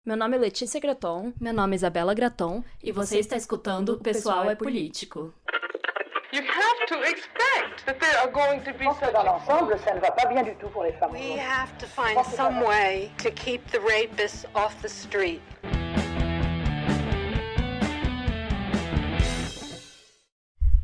Meu nome é Letícia Graton. Meu nome é Isabela Graton. E você está escutando O Pessoal é Político. You have to expect that there are going to be such... Dans l'ensemble, ça ne va pas bien du tout pour les femmes. We have to find some way to keep the rapists off the street.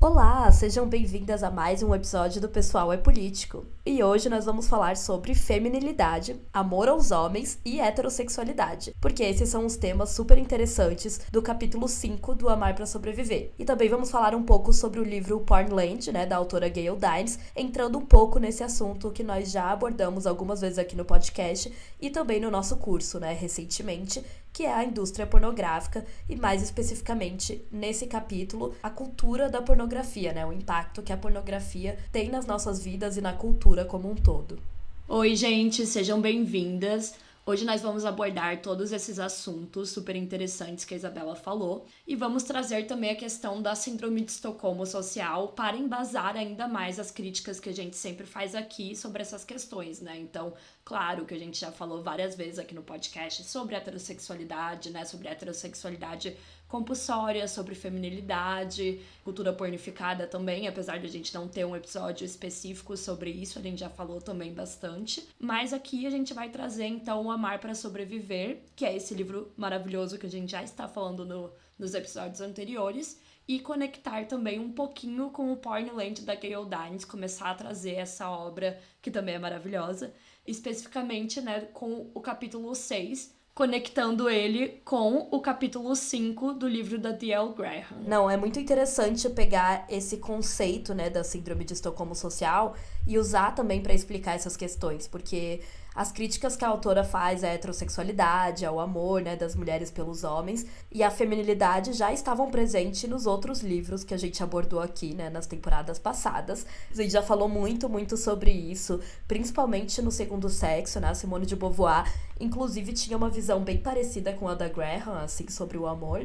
Olá, sejam bem-vindas a mais um episódio do Pessoal é Político. E hoje nós vamos falar sobre feminilidade, amor aos homens e heterossexualidade, porque esses são os temas super interessantes do capítulo 5 do Amar para Sobreviver. E também vamos falar um pouco sobre o livro Pornland, da autora Gayle Dines, entrando um pouco nesse assunto que nós já abordamos algumas vezes aqui no podcast e também no nosso curso, recentemente, que é a indústria pornográfica e, mais especificamente, nesse capítulo, a cultura da pornografia, o impacto que a pornografia tem nas nossas vidas e na cultura como um todo. Oi, gente, sejam bem-vindas. Hoje nós vamos abordar todos esses assuntos super interessantes que a Isabela falou e vamos trazer também a questão da síndrome de Estocolmo social para embasar ainda mais as críticas que a gente sempre faz aqui sobre essas questões, Então, claro que a gente já falou várias vezes aqui no podcast sobre heterossexualidade, sobre heterossexualidade compulsória, sobre feminilidade, cultura pornificada também, apesar de a gente não ter um episódio específico sobre isso, a gente já falou também bastante. Mas aqui a gente vai trazer, então, o Amar para Sobreviver, que é esse livro maravilhoso que a gente já está falando nos episódios anteriores, e conectar também um pouquinho com o Pornland da Gayle Dines, começar a trazer essa obra, que também é maravilhosa, especificamente, com o capítulo 6, conectando ele com o capítulo 5 do livro da D.L. Graham. Não, é muito interessante pegar esse conceito, da síndrome de Estocolmo social e usar também para explicar essas questões, porque as críticas que a autora faz à heterossexualidade, ao amor, das mulheres pelos homens e à feminilidade já estavam presentes nos outros livros que a gente abordou aqui, nas temporadas passadas. A gente já falou muito sobre isso, principalmente no Segundo Sexo, a Simone de Beauvoir, inclusive, tinha uma visão bem parecida com a da Graham, assim, sobre o amor,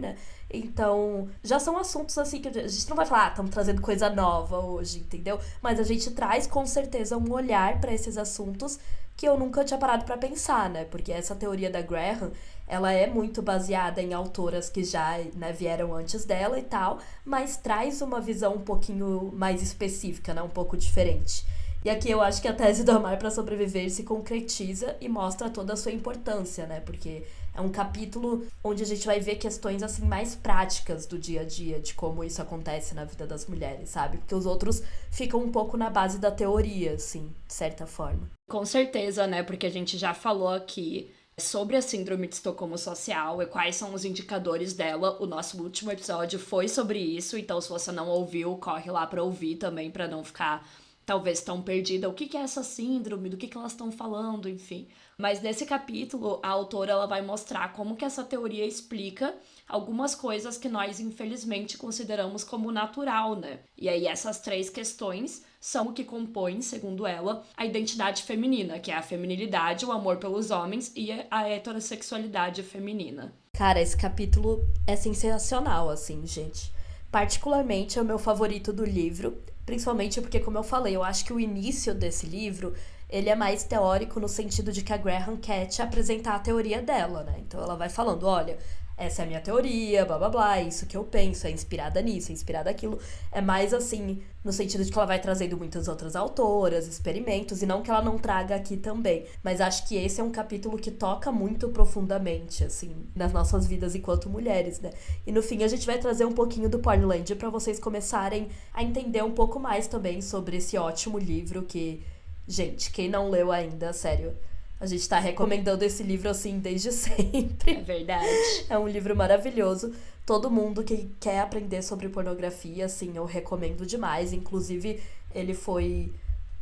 Então, já são assuntos, assim, que a gente não vai falar, estamos trazendo coisa nova hoje, entendeu? Mas a gente traz, com certeza, um olhar para esses assuntos que eu nunca tinha parado para pensar, Porque essa teoria da Graham, ela é muito baseada em autoras que já, vieram antes dela e tal, mas traz uma visão um pouquinho mais específica, um pouco diferente. E aqui eu acho que a tese do Amar para Sobreviver se concretiza e mostra toda a sua importância, Porque é um capítulo onde a gente vai ver questões, assim, mais práticas do dia a dia, de como isso acontece na vida das mulheres, sabe? Porque os outros ficam um pouco na base da teoria, assim, de certa forma. Com certeza, porque a gente já falou aqui sobre a síndrome de Estocolmo social e quais são os indicadores dela. O nosso último episódio foi sobre isso, então se você não ouviu, corre lá para ouvir também, para não ficar talvez tão perdida. O que é essa síndrome? Do que elas estão falando? Enfim. Mas nesse capítulo, a autora ela vai mostrar como que essa teoria explica algumas coisas que nós, infelizmente, consideramos como natural, E aí essas três questões são o que compõem, segundo ela, a identidade feminina, que é a feminilidade, o amor pelos homens e a heterossexualidade feminina. Cara, esse capítulo é sensacional, assim, gente. Particularmente é o meu favorito do livro, principalmente porque, como eu falei, eu acho que o início desse livro, ele é mais teórico no sentido de que a Graham quer te apresentar a teoria dela, Então ela vai falando, olha, essa é a minha teoria, blá blá blá, isso que eu penso, é inspirada nisso, é inspirada naquilo. É mais assim, no sentido de que ela vai trazendo muitas outras autoras, experimentos, e não que ela não traga aqui também. Mas acho que esse é um capítulo que toca muito profundamente, assim, nas nossas vidas enquanto mulheres, E no fim a gente vai trazer um pouquinho do Pornland pra vocês começarem a entender um pouco mais também sobre esse ótimo livro que, gente, quem não leu ainda, sério, a gente tá recomendando esse livro, assim, desde sempre. É verdade. É um livro maravilhoso. Todo mundo que quer aprender sobre pornografia, assim, eu recomendo demais. Inclusive, ele foi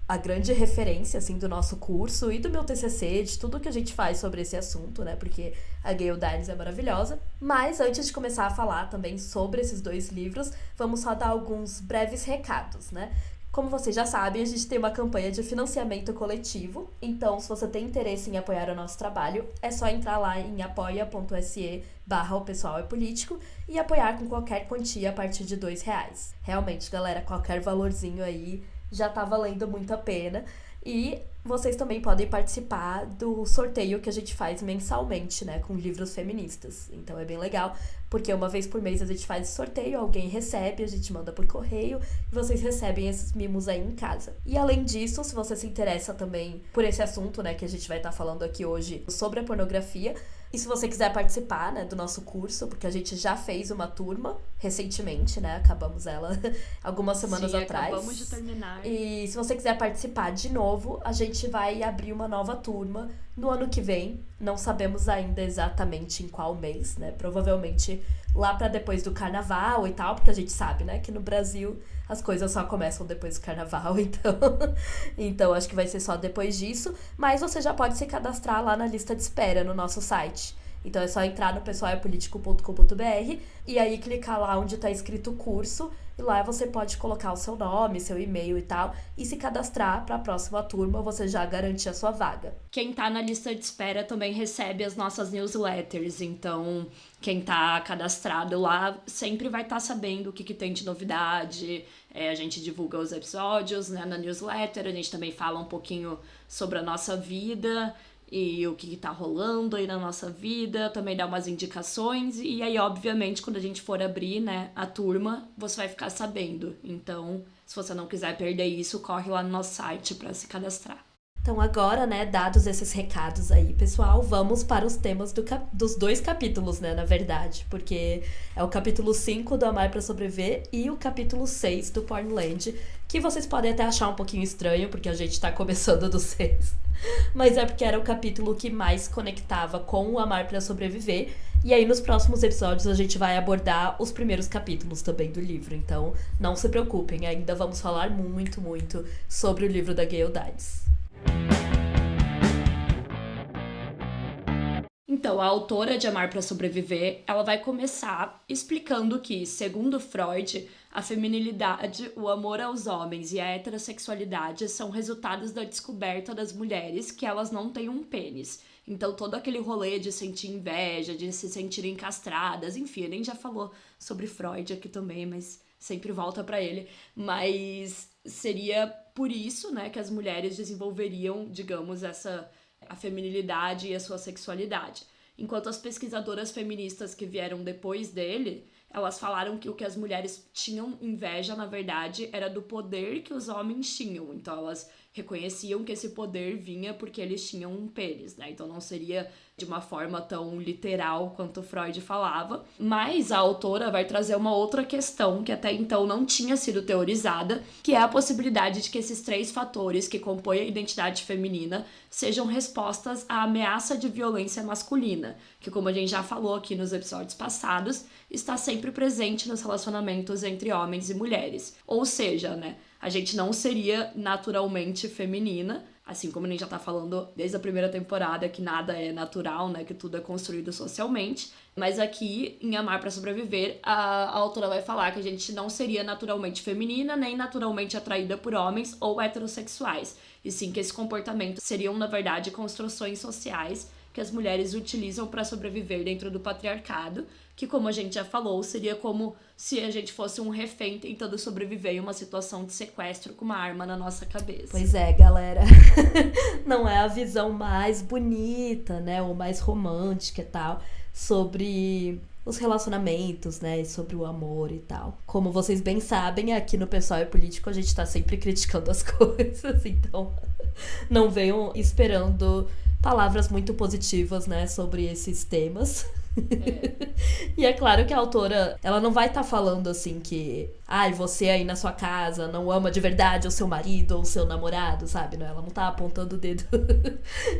a grande referência, assim, do nosso curso e do meu TCC, de tudo que a gente faz sobre esse assunto, Porque a Gayle Dines é maravilhosa. Mas, antes de começar a falar também sobre esses dois livros, vamos só dar alguns breves recados, Como vocês já sabem, a gente tem uma campanha de financiamento coletivo, então se você tem interesse em apoiar o nosso trabalho, é só entrar lá em apoia.se/o pessoal é político e apoiar com qualquer quantia a partir de R$2. Realmente, galera, qualquer valorzinho aí já tá valendo muito a pena. E vocês também podem participar do sorteio que a gente faz mensalmente, né, com livros feministas. Então é bem legal, porque uma vez por mês a gente faz esse sorteio, alguém recebe, a gente manda por correio e vocês recebem esses mimos aí em casa. E além disso, se você se interessa também por esse assunto, né, que a gente vai estar falando aqui hoje sobre a pornografia, e se você quiser participar, né, do nosso curso, porque a gente já fez uma turma recentemente, né, acabamos ela algumas semanas atrás. Acabamos de terminar. E se você quiser participar de novo, a gente vai abrir uma nova turma no ano que vem. Não sabemos ainda exatamente em qual mês, né, provavelmente lá pra depois do carnaval e tal, porque a gente sabe, né, que no Brasil as coisas só começam depois do carnaval, então acho que vai ser só depois disso, mas você já pode se cadastrar lá na lista de espera no nosso site. Então é só entrar no pessoalpolitico.com.br e aí clicar lá onde tá escrito curso, e lá você pode colocar o seu nome, seu e-mail e tal, e se cadastrar para a próxima turma, você já garante a sua vaga. Quem tá na lista de espera também recebe as nossas newsletters, então quem tá cadastrado lá sempre vai estar sabendo o que tem de novidade. A gente divulga os episódios, né, na newsletter, a gente também fala um pouquinho sobre a nossa vida e o que tá rolando aí na nossa vida, também dá umas indicações, e aí, obviamente, quando a gente for abrir, né, a turma, você vai ficar sabendo. Então, se você não quiser perder isso, corre lá no nosso site para se cadastrar. Então agora, né, dados esses recados aí, pessoal, vamos para os temas dos 2 capítulos, né, na verdade, porque é o capítulo 5 do Amar pra Sobreviver e o capítulo 6 do Pornland, que vocês podem até achar um pouquinho estranho, porque a gente tá começando do 6, mas é porque era o capítulo que mais conectava com o Amar pra Sobreviver, e aí nos próximos episódios a gente vai abordar os primeiros capítulos também do livro, então não se preocupem, ainda vamos falar muito, muito sobre o livro da Gayle Dines. Então, a autora de Amar pra Sobreviver, ela vai começar explicando que, segundo Freud, a feminilidade, o amor aos homens e a heterossexualidade são resultados da descoberta das mulheres que elas não têm um pênis. Então, todo aquele rolê de sentir inveja, de se sentirem castradas, enfim, a gente já falou sobre Freud aqui também, mas sempre volta pra ele. Mas seria por isso, né, que as mulheres desenvolveriam, digamos, a feminilidade e a sua sexualidade. Enquanto as pesquisadoras feministas que vieram depois dele, elas falaram que o que as mulheres tinham inveja, na verdade, era do poder que os homens tinham. Então, elas reconheciam que esse poder vinha porque eles tinham um pênis, né? Então, não seria de uma forma tão literal quanto Freud falava. Mas a autora vai trazer uma outra questão que até então não tinha sido teorizada, que é a possibilidade de que esses 3 fatores que compõem a identidade feminina sejam respostas à ameaça de violência masculina, que, como a gente já falou aqui nos episódios passados, está sempre presente nos relacionamentos entre homens e mulheres. Ou seja, né, a gente não seria naturalmente feminina, assim como a gente já tá falando desde a primeira temporada que nada é natural, né, que tudo é construído socialmente. Mas aqui, em Amar pra Sobreviver, a autora vai falar que a gente não seria naturalmente feminina, nem naturalmente atraída por homens ou heterossexuais. E sim que esse comportamento seriam, na verdade, construções sociais que as mulheres utilizam para sobreviver dentro do patriarcado, que, como a gente já falou, seria como se a gente fosse um refém tentando sobreviver em uma situação de sequestro com uma arma na nossa cabeça. Pois é, galera. Não é a visão mais bonita, né, ou mais romântica e tal, sobre os relacionamentos, né, e sobre o amor e tal. Como vocês bem sabem, aqui no Pessoal e Político a gente tá sempre criticando as coisas, então não venham esperando palavras muito positivas, né, sobre esses temas. E é claro que a autora, ela não vai estar falando assim que você aí na sua casa não ama de verdade o seu marido ou o seu namorado, sabe? Ela não tá apontando o dedo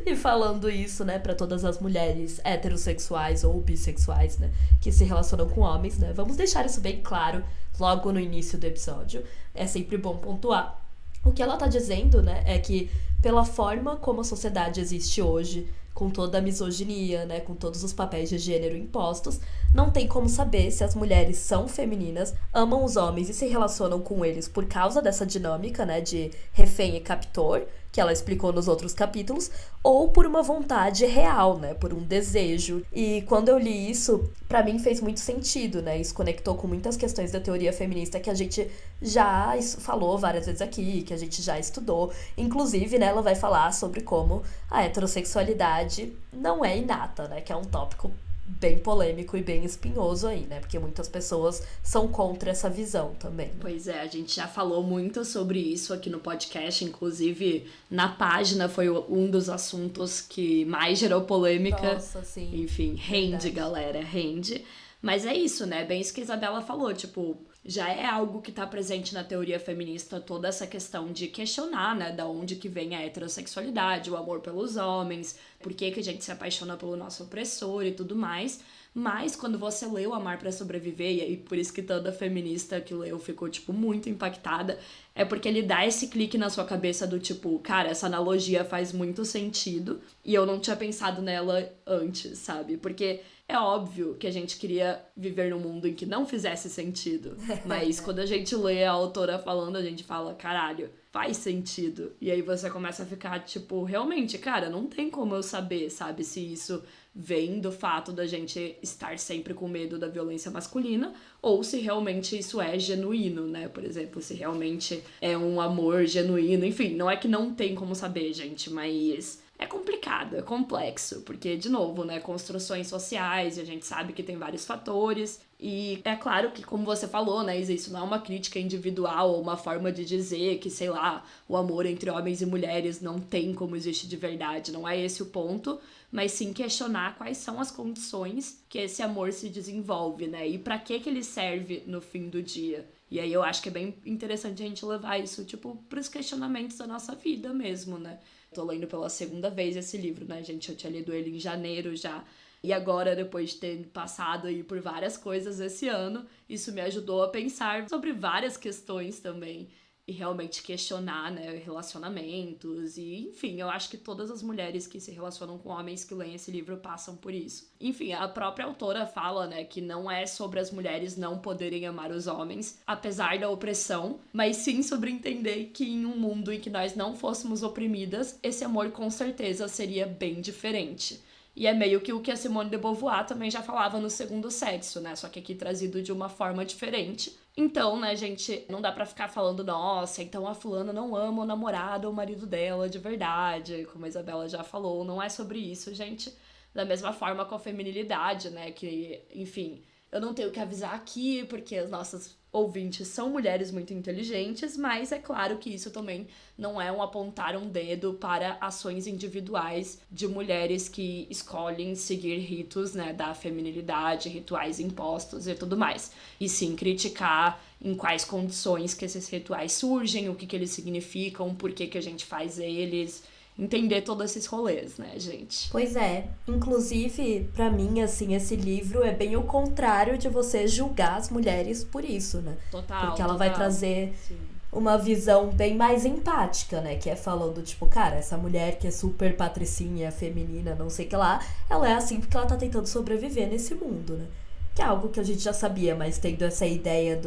e falando isso, né, pra todas as mulheres heterossexuais ou bissexuais, né, que se relacionam com homens, né? Vamos deixar isso bem claro logo no início do episódio. É sempre bom pontuar. O que ela tá dizendo, né, é que pela forma como a sociedade existe hoje, com toda a misoginia, né, com todos os papéis de gênero impostos, não tem como saber se as mulheres são femininas, amam os homens e se relacionam com eles por causa dessa dinâmica, né, de refém e captor, que ela explicou nos outros capítulos, ou por uma vontade real, né, por um desejo. E quando eu li isso, pra mim fez muito sentido, né, isso conectou com muitas questões da teoria feminista que a gente já falou várias vezes aqui, que a gente já estudou. Inclusive, né, ela vai falar sobre como a heterossexualidade não é inata, né, que é um tópico bem polêmico e bem espinhoso aí, né? Porque muitas pessoas são contra essa visão também. Né? Pois é, a gente já falou muito sobre isso aqui no podcast, inclusive na página foi um dos assuntos que mais gerou polêmica. Nossa, sim. Enfim, rende, Verdade. galera, rende. Mas é isso, né? Bem isso que a Isabela falou, tipo, já é algo que tá presente na teoria feminista, toda essa questão de questionar, né, da onde que vem a heterossexualidade, o amor pelos homens, por que que a gente se apaixona pelo nosso opressor e tudo mais. Mas quando você leu Amar pra Sobreviver, e aí por isso que toda feminista que leu ficou, tipo, muito impactada, é porque ele dá esse clique na sua cabeça do tipo, cara, essa analogia faz muito sentido e eu não tinha pensado nela antes, sabe? Porque é óbvio que a gente queria viver num mundo em que não fizesse sentido, mas quando a gente lê a autora falando, a gente fala, caralho, faz sentido. E aí você começa a ficar, tipo, realmente, cara, não tem como eu saber, sabe, se isso vem do fato da gente estar sempre com medo da violência masculina ou se realmente isso é genuíno, né? Por exemplo, se realmente é um amor genuíno. Enfim, não é que não tem como saber, gente, mas é complicado, é complexo, porque, de novo, né, construções sociais, e a gente sabe que tem vários fatores, e é claro que, como você falou, né, isso não é uma crítica individual ou uma forma de dizer que, sei lá, o amor entre homens e mulheres não tem como existe de verdade, não é esse o ponto, mas sim questionar quais são as condições que esse amor se desenvolve, né, e pra que ele serve no fim do dia. E aí eu acho que é bem interessante a gente levar isso, tipo, pros questionamentos da nossa vida mesmo, né. Tô lendo pela segunda vez esse livro, né, gente? Eu tinha lido ele em janeiro já. E agora, depois de ter passado aí por várias coisas esse ano, isso me ajudou a pensar sobre várias questões também. E realmente questionar, né, relacionamentos e, enfim, eu acho que todas as mulheres que se relacionam com homens que leem esse livro passam por isso. Enfim, a própria autora fala, né, que não é sobre as mulheres não poderem amar os homens, apesar da opressão, mas sim sobre entender que em um mundo em que nós não fôssemos oprimidas, esse amor com certeza seria bem diferente. E é meio que o que a Simone de Beauvoir também já falava no Segundo Sexo, né? Só que aqui trazido de uma forma diferente. Então, né, gente, não dá pra ficar falando, nossa, então a fulana não ama o namorado ou o marido dela de verdade, como a Isabela já falou, não é sobre isso, gente. Da mesma forma com a feminilidade, né, que, enfim, eu não tenho que avisar aqui, porque as nossas ouvintes são mulheres muito inteligentes, mas é claro que isso também não é um apontar um dedo para ações individuais de mulheres que escolhem seguir ritos, né, da feminilidade, rituais impostos e tudo mais. E sim criticar em quais condições que esses rituais surgem, o que eles significam, por que a gente faz eles, entender todos esses rolês, né, gente? Pois é. Inclusive, pra mim, assim, esse livro é bem o contrário de você julgar as mulheres por isso, né? Total. Porque ela vai trazer Sim. uma visão bem mais empática, né? Que é falando, tipo, cara, essa mulher que é super patricinha, feminina, não sei o que lá, ela é assim porque ela tá tentando sobreviver nesse mundo, né? Que é algo que a gente já sabia, mas tendo essa ideia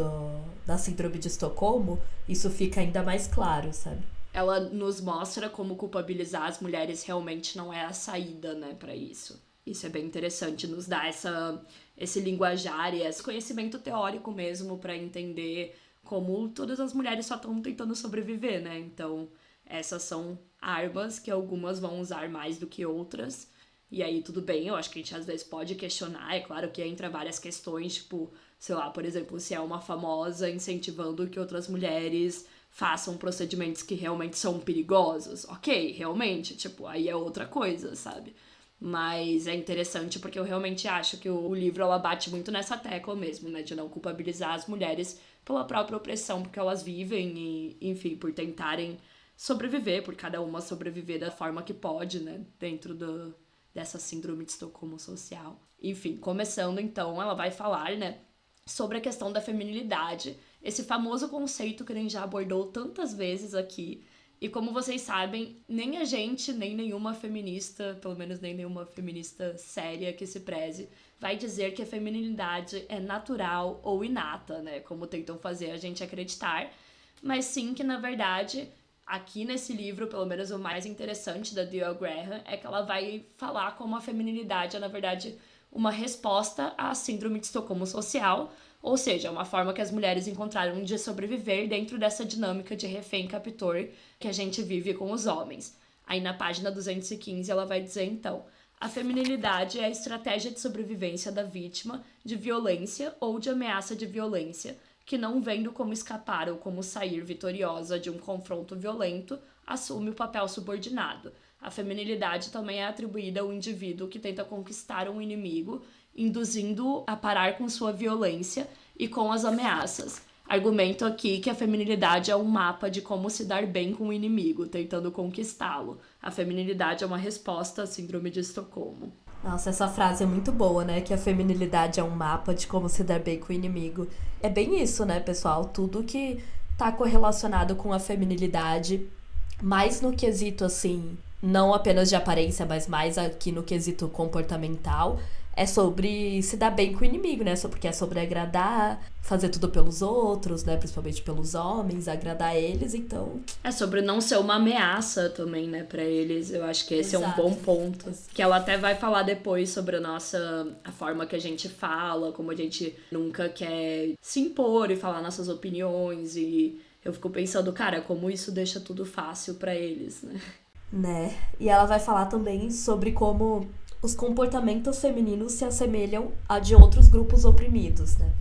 da síndrome de Estocolmo, isso fica ainda mais claro, sabe? Ela nos mostra como culpabilizar as mulheres realmente não é a saída, né, pra isso. Isso é bem interessante, nos dá esse linguajar e esse conhecimento teórico mesmo pra entender como todas as mulheres só estão tentando sobreviver, né? Então, essas são armas que algumas vão usar mais do que outras. E aí, tudo bem, eu acho que a gente às vezes pode questionar, é claro que entra várias questões, tipo, sei lá, por exemplo, se é uma famosa incentivando que outras mulheres façam procedimentos que realmente são perigosos. Ok, realmente, tipo, aí é outra coisa, sabe? Mas é interessante porque eu realmente acho que o livro, ela bate muito nessa tecla mesmo, né? De não culpabilizar as mulheres pela própria opressão porque elas vivem e, enfim, por tentarem sobreviver, por cada uma sobreviver da forma que pode, né? Dentro dessa síndrome de Estocolmo social. Enfim, começando então, ela vai falar, né? Sobre a questão da feminilidade, esse famoso conceito que a gente já abordou tantas vezes aqui. E como vocês sabem, nem a gente, nem nenhuma feminista, pelo menos nem nenhuma feminista séria que se preze, vai dizer que a feminilidade é natural ou inata, né? Como tentam fazer a gente acreditar. Mas sim que, na verdade, Aqui nesse livro, pelo menos o mais interessante da Dale Graham, é que ela vai falar como a feminilidade é, na verdade, uma resposta à síndrome de Estocolmo social, ou seja, uma forma que as mulheres encontraram de sobreviver dentro dessa dinâmica de refém-captor que a gente vive com os homens. Aí na página 215 ela vai dizer, então, a feminilidade é a estratégia de sobrevivência da vítima de violência ou de ameaça de violência, que não vendo como escapar ou como sair vitoriosa de um confronto violento, assume o papel subordinado. A feminilidade também é atribuída ao indivíduo que tenta conquistar um inimigo, induzindo-o a parar com sua violência e com as ameaças. Argumento aqui que a feminilidade é um mapa de como se dar bem com o inimigo, tentando conquistá-lo. A feminilidade é uma resposta à síndrome de Estocolmo. Nossa, essa frase é muito boa, né? Que a feminilidade é um mapa de como se dar bem com o inimigo. É bem isso, né, pessoal? Tudo que tá correlacionado com a feminilidade, mais no quesito, assim, não apenas de aparência, mas mais aqui no quesito comportamental, é sobre se dar bem com o inimigo, né? Porque é sobre agradar, fazer tudo pelos outros, né? Principalmente pelos homens, agradar eles, então... É sobre não ser uma ameaça também, né, pra eles. Eu acho que esse Exato. é um bom ponto. Que ela até vai falar depois sobre a forma que a gente fala, como a gente nunca quer se impor e falar nossas opiniões. E eu fico pensando, cara, como isso deixa tudo fácil pra eles, né? Né? E ela vai falar também sobre como os comportamentos femininos se assemelham a de outros grupos oprimidos, né?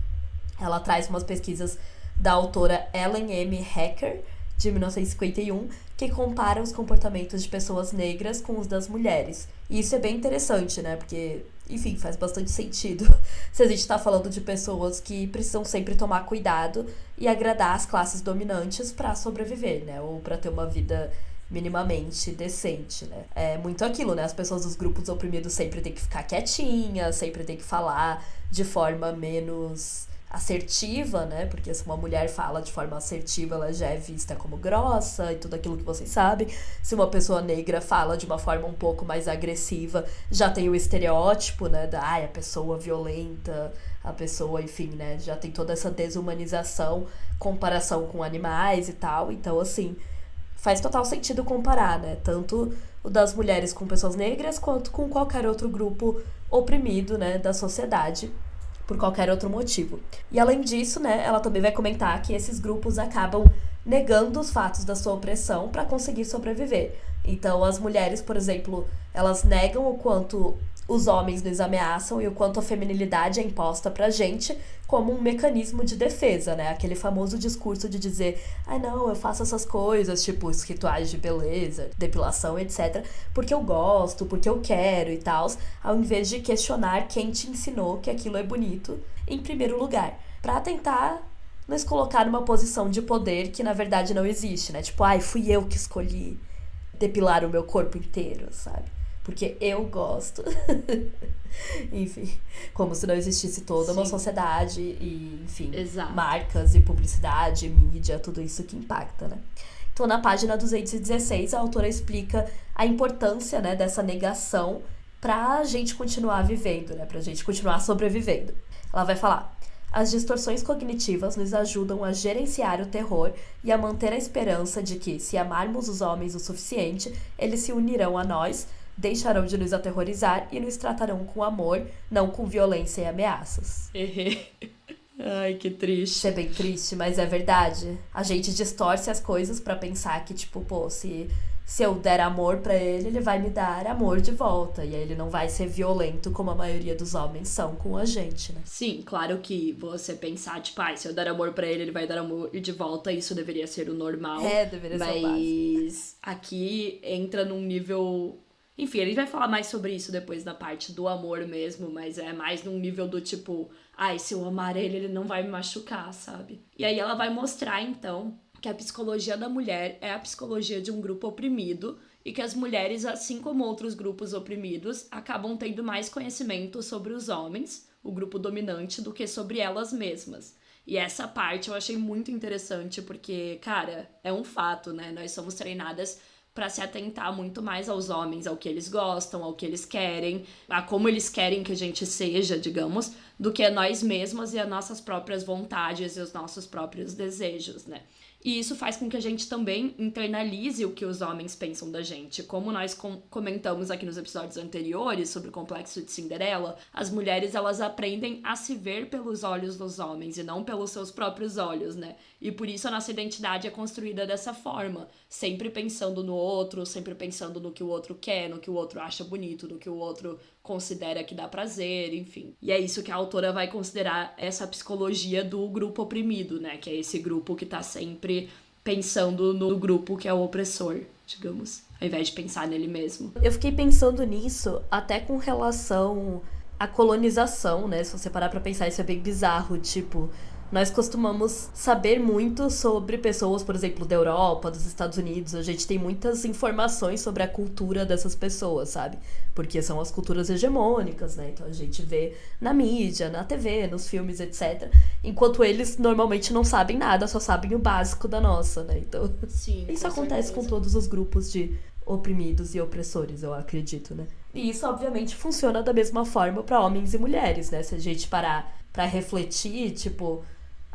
Ela traz umas pesquisas da autora Ellen M. Hacker, de 1951, que compara os comportamentos de pessoas negras com os das mulheres. E isso é bem interessante, né? Porque, enfim, faz bastante sentido se a gente tá falando de pessoas que precisam sempre tomar cuidado e agradar as classes dominantes pra sobreviver, né? Ou pra ter uma vida minimamente decente, né? É muito aquilo, né? As pessoas dos grupos oprimidos sempre têm que ficar quietinhas, sempre têm que falar de forma menos assertiva, né? Porque se uma mulher fala de forma assertiva, ela já é vista como grossa e tudo aquilo que vocês sabem. Se uma pessoa negra fala de uma forma um pouco mais agressiva, já tem o estereótipo, né? A pessoa violenta, a pessoa, enfim, né? Já tem toda essa desumanização, comparação com animais e tal. Então, assim, faz total sentido comparar, né? Tanto o das mulheres com pessoas negras, quanto com qualquer outro grupo oprimido, né, da sociedade, por qualquer outro motivo. E além disso, né, ela também vai comentar que esses grupos acabam negando os fatos da sua opressão para conseguir sobreviver. Então, as mulheres, por exemplo, elas negam o quanto os homens nos ameaçam e o quanto a feminilidade é imposta pra gente como um mecanismo de defesa, né? Aquele famoso discurso de dizer, não, eu faço essas coisas, tipo, os rituais de beleza, depilação, etc., porque eu gosto, porque eu quero e tal, ao invés de questionar quem te ensinou que aquilo é bonito, em primeiro lugar, pra tentar nos colocar numa posição de poder que, na verdade, não existe, né? Tipo, fui eu que escolhi depilar o meu corpo inteiro, sabe? Porque eu gosto. Enfim, como se não existisse toda uma sociedade e, enfim, Exato. Marcas e publicidade, mídia, tudo isso que impacta, né? Então, na página 216, a autora explica a importância, né, dessa negação pra gente continuar vivendo, né? Pra gente continuar sobrevivendo. Ela vai falar: as distorções cognitivas nos ajudam a gerenciar o terror e a manter a esperança de que, se amarmos os homens o suficiente, eles se unirão a nós, deixarão de nos aterrorizar e nos tratarão com amor, não com violência e ameaças. Ai, que triste. Isso é bem triste, mas é verdade. A gente distorce as coisas pra pensar que, tipo, se eu der amor pra ele, ele vai me dar amor de volta. E aí ele não vai ser violento como a maioria dos homens são com a gente, né? Sim, claro que você pensar, tipo, se eu der amor pra ele, ele vai dar amor de volta, isso deveria ser o normal. Deveria ser o básico. Mas aqui entra num nível... Enfim, ele vai falar mais sobre isso depois da parte do amor mesmo, mas é mais num nível do tipo, se eu amar ele, ele não vai me machucar, sabe? E aí ela vai mostrar, então, que a psicologia da mulher é a psicologia de um grupo oprimido e que as mulheres, assim como outros grupos oprimidos, acabam tendo mais conhecimento sobre os homens, o grupo dominante, do que sobre elas mesmas. E essa parte eu achei muito interessante porque, cara, é um fato, né? Nós somos treinadas para se atentar muito mais aos homens, ao que eles gostam, ao que eles querem, a como eles querem que a gente seja, digamos, do que a nós mesmas e as nossas próprias vontades e os nossos próprios desejos, né? E isso faz com que a gente também internalize o que os homens pensam da gente. Como nós comentamos aqui nos episódios anteriores sobre o complexo de Cinderela, as mulheres elas aprendem a se ver pelos olhos dos homens e não pelos seus próprios olhos, né? E por isso a nossa identidade é construída dessa forma, sempre pensando no outro, sempre pensando no que o outro quer, no que o outro acha bonito, no que o outro considera que dá prazer, enfim. E é isso que a autora vai considerar essa psicologia do grupo oprimido, né? Que é esse grupo que tá sempre pensando no grupo que é o opressor, digamos, ao invés de pensar nele mesmo. Eu fiquei pensando nisso até com relação à colonização, né? Se você parar pra pensar, isso é bem bizarro, tipo... Nós costumamos saber muito sobre pessoas, por exemplo, da Europa, dos Estados Unidos. A gente tem muitas informações sobre a cultura dessas pessoas, sabe? Porque são as culturas hegemônicas, né? Então a gente vê na mídia, na TV, nos filmes, etc. Enquanto eles normalmente não sabem nada, só sabem o básico da nossa, né? Então, sim, isso acontece com todos os grupos de oprimidos e opressores, eu acredito, né? E isso, obviamente, funciona da mesma forma para homens e mulheres, né? Se a gente parar pra refletir, tipo...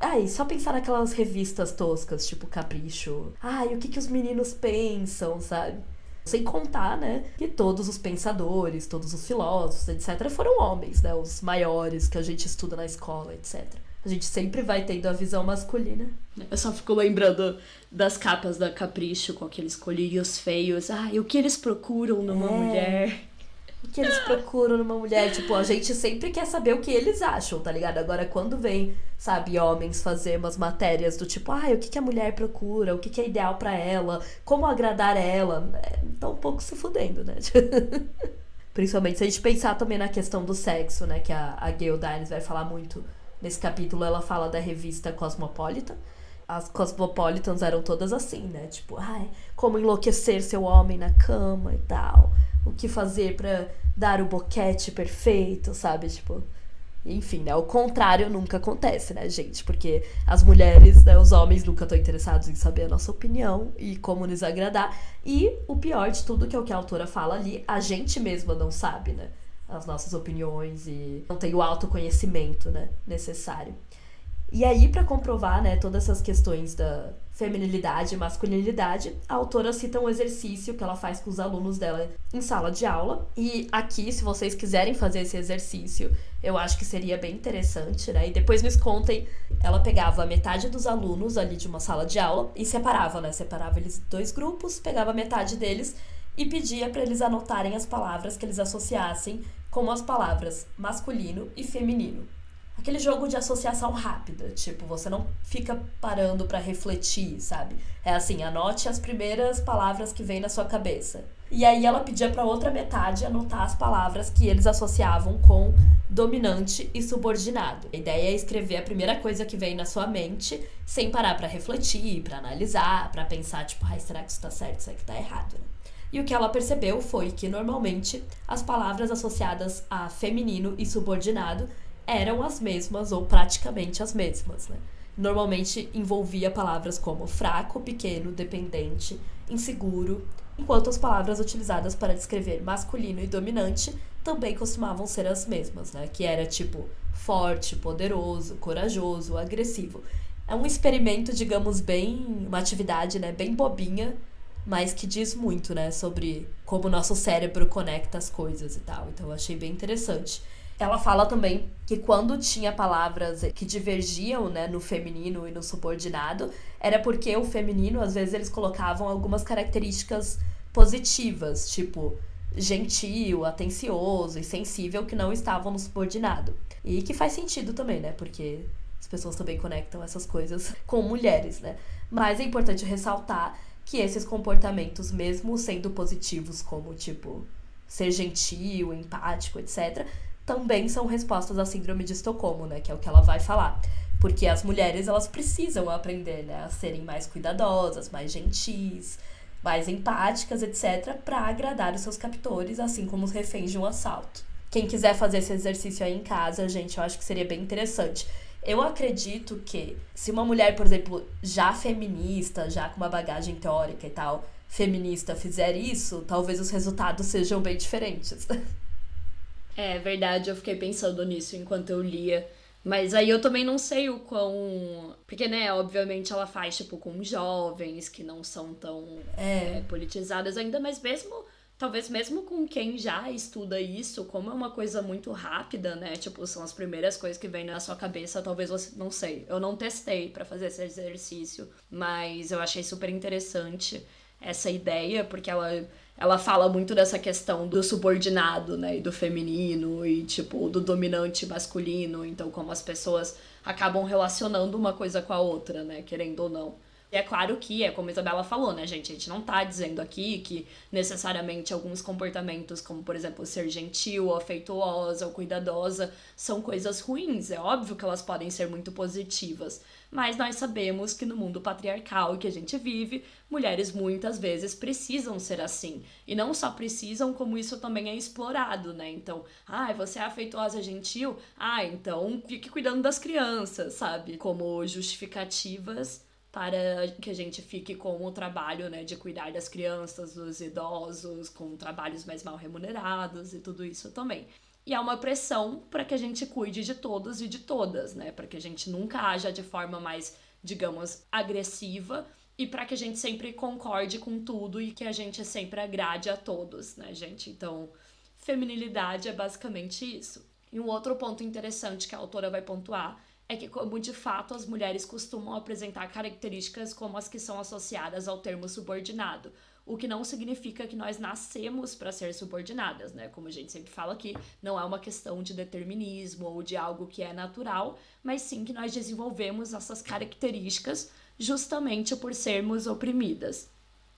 Ai, só pensar naquelas revistas toscas, tipo Capricho. Ai, o que os meninos pensam, sabe? Sem contar, né, que todos os pensadores, todos os filósofos, etc., foram homens, né? Os maiores que a gente estuda na escola, etc. A gente sempre vai tendo a visão masculina. Eu só fico lembrando das capas da Capricho com aqueles colírios feios. Ai, o que eles procuram numa mulher... O que eles procuram numa mulher? Tipo, a gente sempre quer saber o que eles acham, tá ligado? Agora, quando vem, sabe, homens fazer umas matérias do tipo, o que a mulher procura, o que é ideal pra ela, como agradar ela, tá um pouco se fudendo, né? Principalmente se a gente pensar também na questão do sexo, né? Que a Gayle Dines vai falar muito nesse capítulo. Ela fala da revista Cosmopolitan. As Cosmopolitans eram todas assim, né? Tipo, como enlouquecer seu homem na cama e tal. O que fazer pra dar o boquete perfeito, sabe? Tipo, enfim, né? O contrário nunca acontece, né, gente? Porque as mulheres, né, os homens nunca estão interessados em saber a nossa opinião e como nos agradar. E o pior de tudo, que é o que a autora fala ali, a gente mesma não sabe, né? As nossas opiniões e não tem o autoconhecimento, né, necessário. E aí, pra comprovar, né, todas essas questões da feminilidade e masculinidade, a autora cita um exercício que ela faz com os alunos dela em sala de aula. E aqui, se vocês quiserem fazer esse exercício, eu acho que seria bem interessante, né? E depois nos contem, ela pegava metade dos alunos ali de uma sala de aula e separava, né? Separava eles em 2 grupos, pegava metade deles e pedia pra eles anotarem as palavras que eles associassem com as palavras masculino e feminino. Aquele jogo de associação rápida, tipo, você não fica parando pra refletir, sabe? É assim, anote as primeiras palavras que vêm na sua cabeça. E aí ela pedia pra outra metade anotar as palavras que eles associavam com dominante e subordinado. A ideia é escrever a primeira coisa que vem na sua mente, sem parar pra refletir, pra analisar, pra pensar, tipo, será que isso tá certo, será que tá errado, né? E o que ela percebeu foi que, normalmente, as palavras associadas a feminino e subordinado eram as mesmas ou praticamente as mesmas, né? Normalmente envolvia palavras como fraco, pequeno, dependente, inseguro, enquanto as palavras utilizadas para descrever masculino e dominante também costumavam ser as mesmas, né? Que era tipo forte, poderoso, corajoso, agressivo. É um experimento, digamos, uma atividade, né, bem bobinha, mas que diz muito, né, sobre como o nosso cérebro conecta as coisas e tal. Então eu achei bem interessante. Ela fala também que quando tinha palavras que divergiam, né, no feminino e no subordinado, era porque o feminino, às vezes, eles colocavam algumas características positivas, tipo gentil, atencioso e sensível, que não estavam no subordinado. E que faz sentido também, né, porque as pessoas também conectam essas coisas com mulheres, né. Mas é importante ressaltar que esses comportamentos, mesmo sendo positivos, como, tipo, ser gentil, empático, etc., também são respostas à síndrome de Estocolmo, né, que é o que ela vai falar. Porque as mulheres, elas precisam aprender, né, a serem mais cuidadosas, mais gentis, mais empáticas, etc., para agradar os seus captores, assim como os reféns de um assalto. Quem quiser fazer esse exercício aí em casa, gente, eu acho que seria bem interessante. Eu acredito que se uma mulher, por exemplo, já feminista, já com uma bagagem teórica e tal, feminista, fizer isso, talvez os resultados sejam bem diferentes. É verdade, eu fiquei pensando nisso enquanto eu lia Mas aí eu também não sei o quão... Porque, né, obviamente ela faz, tipo, com jovens que não são tão politizadas ainda, mas mesmo... Talvez mesmo com quem já estuda isso, como é uma coisa muito rápida, né? Tipo, são as primeiras coisas que vêm na sua cabeça, talvez você... Não sei, eu não testei pra fazer esse exercício, mas eu achei super interessante essa ideia, porque ela fala muito dessa questão do subordinado, né? E do feminino, e, tipo, do dominante masculino. Então, como as pessoas acabam relacionando uma coisa com a outra, né? Querendo ou não. E é claro que, como a Isabela falou, né, gente? A gente não tá dizendo aqui que necessariamente alguns comportamentos, como, por exemplo, ser gentil, ou afetuosa, ou cuidadosa, são coisas ruins. É óbvio que elas podem ser muito positivas. Mas nós sabemos que no mundo patriarcal que a gente vive, mulheres muitas vezes precisam ser assim. E não só precisam, como isso também é explorado, né? Então, você é afetuosa, gentil? Então fique cuidando das crianças, sabe? Como justificativas para que a gente fique com o trabalho, né, de cuidar das crianças, dos idosos, com trabalhos mais mal remunerados e tudo isso também. E há uma pressão para que a gente cuide de todos e de todas, né, para que a gente nunca haja de forma mais, digamos, agressiva e para que a gente sempre concorde com tudo e que a gente sempre agrade a todos, né, gente? Então, feminilidade é basicamente isso. E um outro ponto interessante que a autora vai pontuar é que, como de fato as mulheres costumam apresentar características como as que são associadas ao termo subordinado, o que não significa que nós nascemos para ser subordinadas, né? Como a gente sempre fala aqui, não é uma questão de determinismo ou de algo que é natural, mas sim que nós desenvolvemos essas características justamente por sermos oprimidas.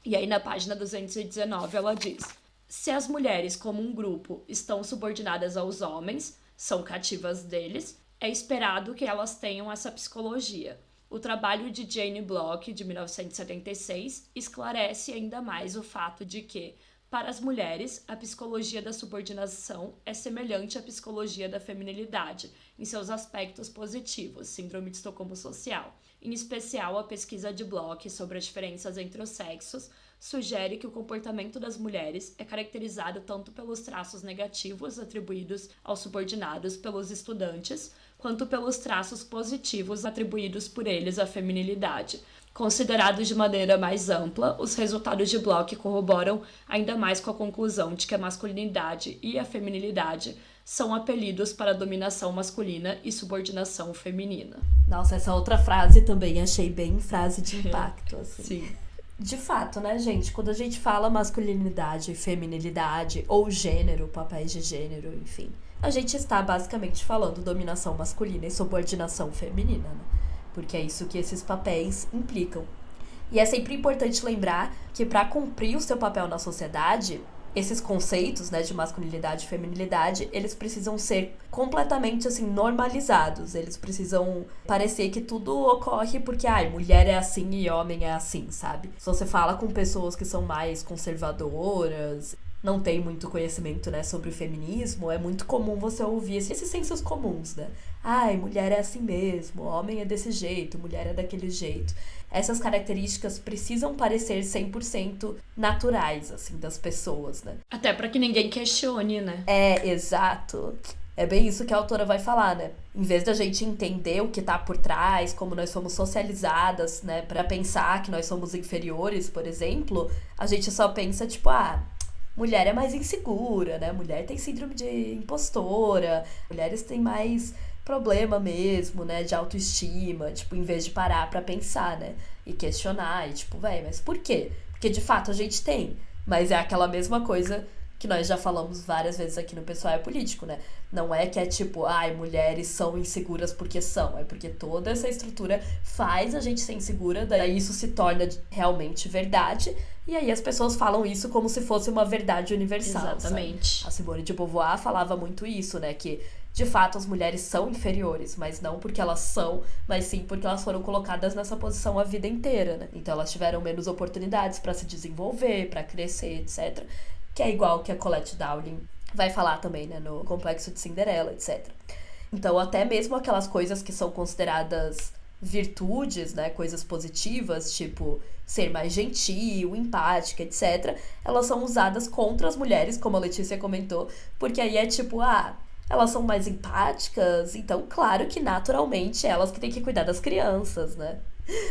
E aí na página 219 ela diz: se as mulheres como um grupo estão subordinadas aos homens, são cativas deles, é esperado que elas tenham essa psicologia. O trabalho de Jane Block, de 1976, esclarece ainda mais o fato de que, para as mulheres, a psicologia da subordinação é semelhante à psicologia da feminilidade, em seus aspectos positivos, síndrome de Estocolmo social. Em especial, a pesquisa de Block sobre as diferenças entre os sexos sugere que o comportamento das mulheres é caracterizado tanto pelos traços negativos atribuídos aos subordinados pelos estudantes, quanto pelos traços positivos atribuídos por eles à feminilidade. Considerados de maneira mais ampla, os resultados de Block corroboram ainda mais com a conclusão de que a masculinidade e a feminilidade são apelidos para a dominação masculina e subordinação feminina. Nossa, essa outra frase também achei bem frase de impacto, assim. Sim. De fato, né, gente? Quando a gente fala masculinidade, feminilidade ou gênero, papéis de gênero, enfim, a gente está basicamente falando dominação masculina e subordinação feminina, né? Porque é isso que esses papéis implicam. E é sempre importante lembrar que para cumprir o seu papel na sociedade, esses conceitos, né, de masculinidade e feminilidade, eles precisam ser completamente, assim, normalizados. Eles precisam parecer que tudo ocorre porque, mulher é assim e homem é assim, sabe? Se você fala com pessoas que são mais conservadoras, não tem muito conhecimento, né, sobre o feminismo, é muito comum você ouvir esses sensos comuns, né? Mulher é assim mesmo, homem é desse jeito, mulher é daquele jeito. Essas características precisam parecer 100% naturais, assim, das pessoas, né? Até pra que ninguém questione, né? Exato. É bem isso que a autora vai falar, né? Em vez da gente entender o que tá por trás, como nós somos socializadas, né, pra pensar que nós somos inferiores, por exemplo, a gente só pensa, tipo, mulher é mais insegura, né? Mulher tem síndrome de impostora, mulheres têm mais problema mesmo, né? De autoestima, tipo, em vez de parar pra pensar, né? E questionar, e tipo, mas por quê? Porque de fato a gente tem, mas é aquela mesma coisa que nós já falamos várias vezes aqui no Pessoal é Político, né? Não é que é tipo, mulheres são inseguras porque são, é porque toda essa estrutura faz a gente ser insegura, daí isso se torna realmente verdade, e aí as pessoas falam isso como se fosse uma verdade universal. Exatamente. Sabe? A Simone de Beauvoir falava muito isso, né? Que, de fato, as mulheres são inferiores, mas não porque elas são, mas sim porque elas foram colocadas nessa posição a vida inteira, né? Então elas tiveram menos oportunidades para se desenvolver, para crescer, etc., que é igual que a Colette Dowling vai falar também, né, no Complexo de Cinderela, etc. Então, até mesmo aquelas coisas que são consideradas virtudes, né, coisas positivas, tipo ser mais gentil, empática, etc., elas são usadas contra as mulheres, como a Letícia comentou, porque aí é tipo, elas são mais empáticas, então claro que naturalmente elas que têm que cuidar das crianças, né?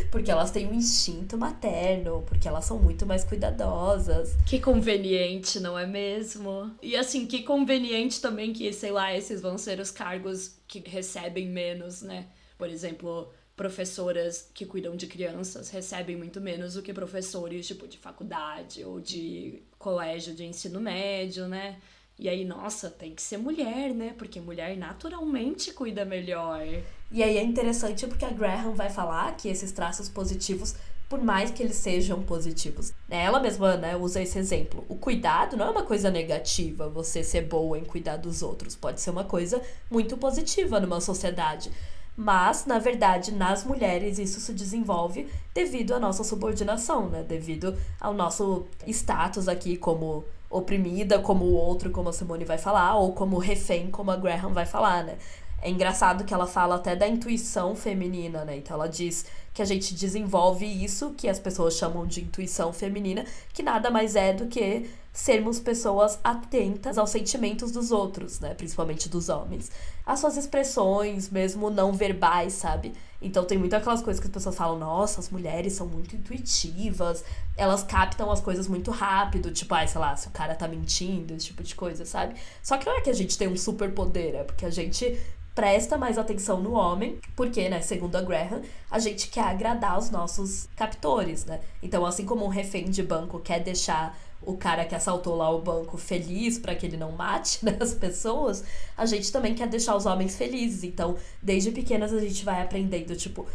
Porque elas têm um instinto materno, porque elas são muito mais cuidadosas. Que conveniente, não é mesmo? E assim, que conveniente também que, sei lá, esses vão ser os cargos que recebem menos, né? Por exemplo, professoras que cuidam de crianças recebem muito menos do que professores, tipo, de faculdade ou de colégio de ensino médio, né? E aí, nossa, tem que ser mulher, né? Porque mulher naturalmente cuida melhor. E aí é interessante porque a Graham vai falar que esses traços positivos, por mais que eles sejam positivos, né? Ela mesma, né, usa esse exemplo. O cuidado não é uma coisa negativa, você ser boa em cuidar dos outros. Pode ser uma coisa muito positiva numa sociedade. Mas, na verdade, nas mulheres isso se desenvolve devido à nossa subordinação, né? Devido ao nosso status aqui como oprimida, como o outro, como a Simone vai falar, ou como refém, como a Graham vai falar, né? É engraçado que ela fala até da intuição feminina, né? Então ela diz que a gente desenvolve isso, que as pessoas chamam de intuição feminina, que nada mais é do que sermos pessoas atentas aos sentimentos dos outros, né? Principalmente dos homens. As suas expressões, mesmo não verbais, sabe? Então tem muito aquelas coisas que as pessoas falam, nossa, as mulheres são muito intuitivas, elas captam as coisas muito rápido, tipo, sei lá, se o cara tá mentindo, esse tipo de coisa, sabe? Só que não é que a gente tem um superpoder, é porque a gente presta mais atenção no homem, porque, né, segundo a Graham, a gente quer agradar os nossos captores, né? Então, assim como um refém de banco quer deixar o cara que assaltou lá o banco feliz para que ele não mate, né, as pessoas, a gente também quer deixar os homens felizes. Então, desde pequenas a gente vai aprendendo, tipo,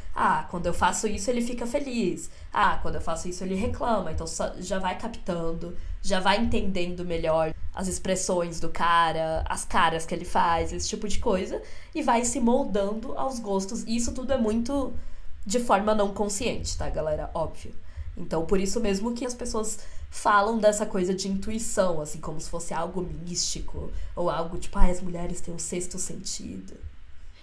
quando eu faço isso ele fica feliz. Quando eu faço isso ele reclama. Então, já vai captando, já vai entendendo melhor as expressões do cara, as caras que ele faz, esse tipo de coisa, e vai se moldando aos gostos. E isso tudo é muito de forma não consciente, tá, galera? Óbvio. Então, por isso mesmo que as pessoas falam dessa coisa de intuição, assim, como se fosse algo místico, ou algo tipo, as mulheres têm um sexto sentido.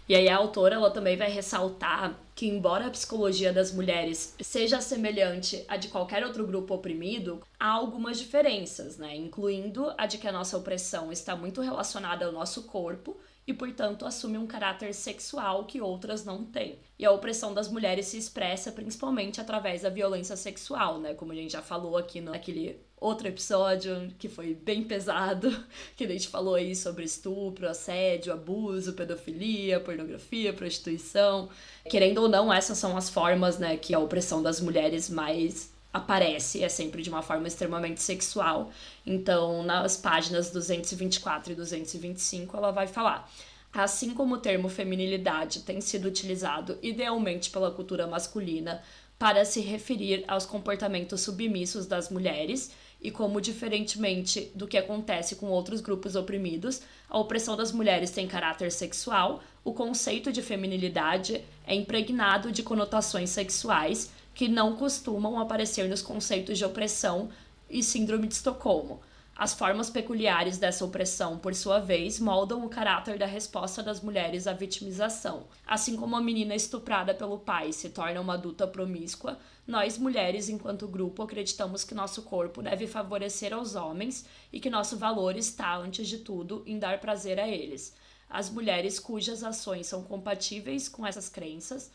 E aí a autora, ela também vai ressaltar que, embora a psicologia das mulheres seja semelhante à de qualquer outro grupo oprimido, há algumas diferenças, né? Incluindo a de que a nossa opressão está muito relacionada ao nosso corpo e, portanto, assume um caráter sexual que outras não têm. E a opressão das mulheres se expressa principalmente através da violência sexual, né? Como a gente já falou aqui naquele outro episódio, que foi bem pesado, que a gente falou aí sobre estupro, assédio, abuso, pedofilia, pornografia, prostituição. Querendo ou não, essas são as formas, né, que a opressão das mulheres mais aparece, é sempre de uma forma extremamente sexual. Então, nas páginas 224 e 225, ela vai falar: assim como o termo feminilidade tem sido utilizado idealmente pela cultura masculina para se referir aos comportamentos submissos das mulheres, e como, diferentemente do que acontece com outros grupos oprimidos, a opressão das mulheres tem caráter sexual, o conceito de feminilidade é impregnado de conotações sexuais que não costumam aparecer nos conceitos de opressão e síndrome de Estocolmo. As formas peculiares dessa opressão, por sua vez, moldam o caráter da resposta das mulheres à vitimização. Assim como a menina estuprada pelo pai se torna uma adulta promíscua, nós, mulheres, enquanto grupo, acreditamos que nosso corpo deve favorecer aos homens e que nosso valor está, antes de tudo, em dar prazer a eles. As mulheres cujas ações são compatíveis com essas crenças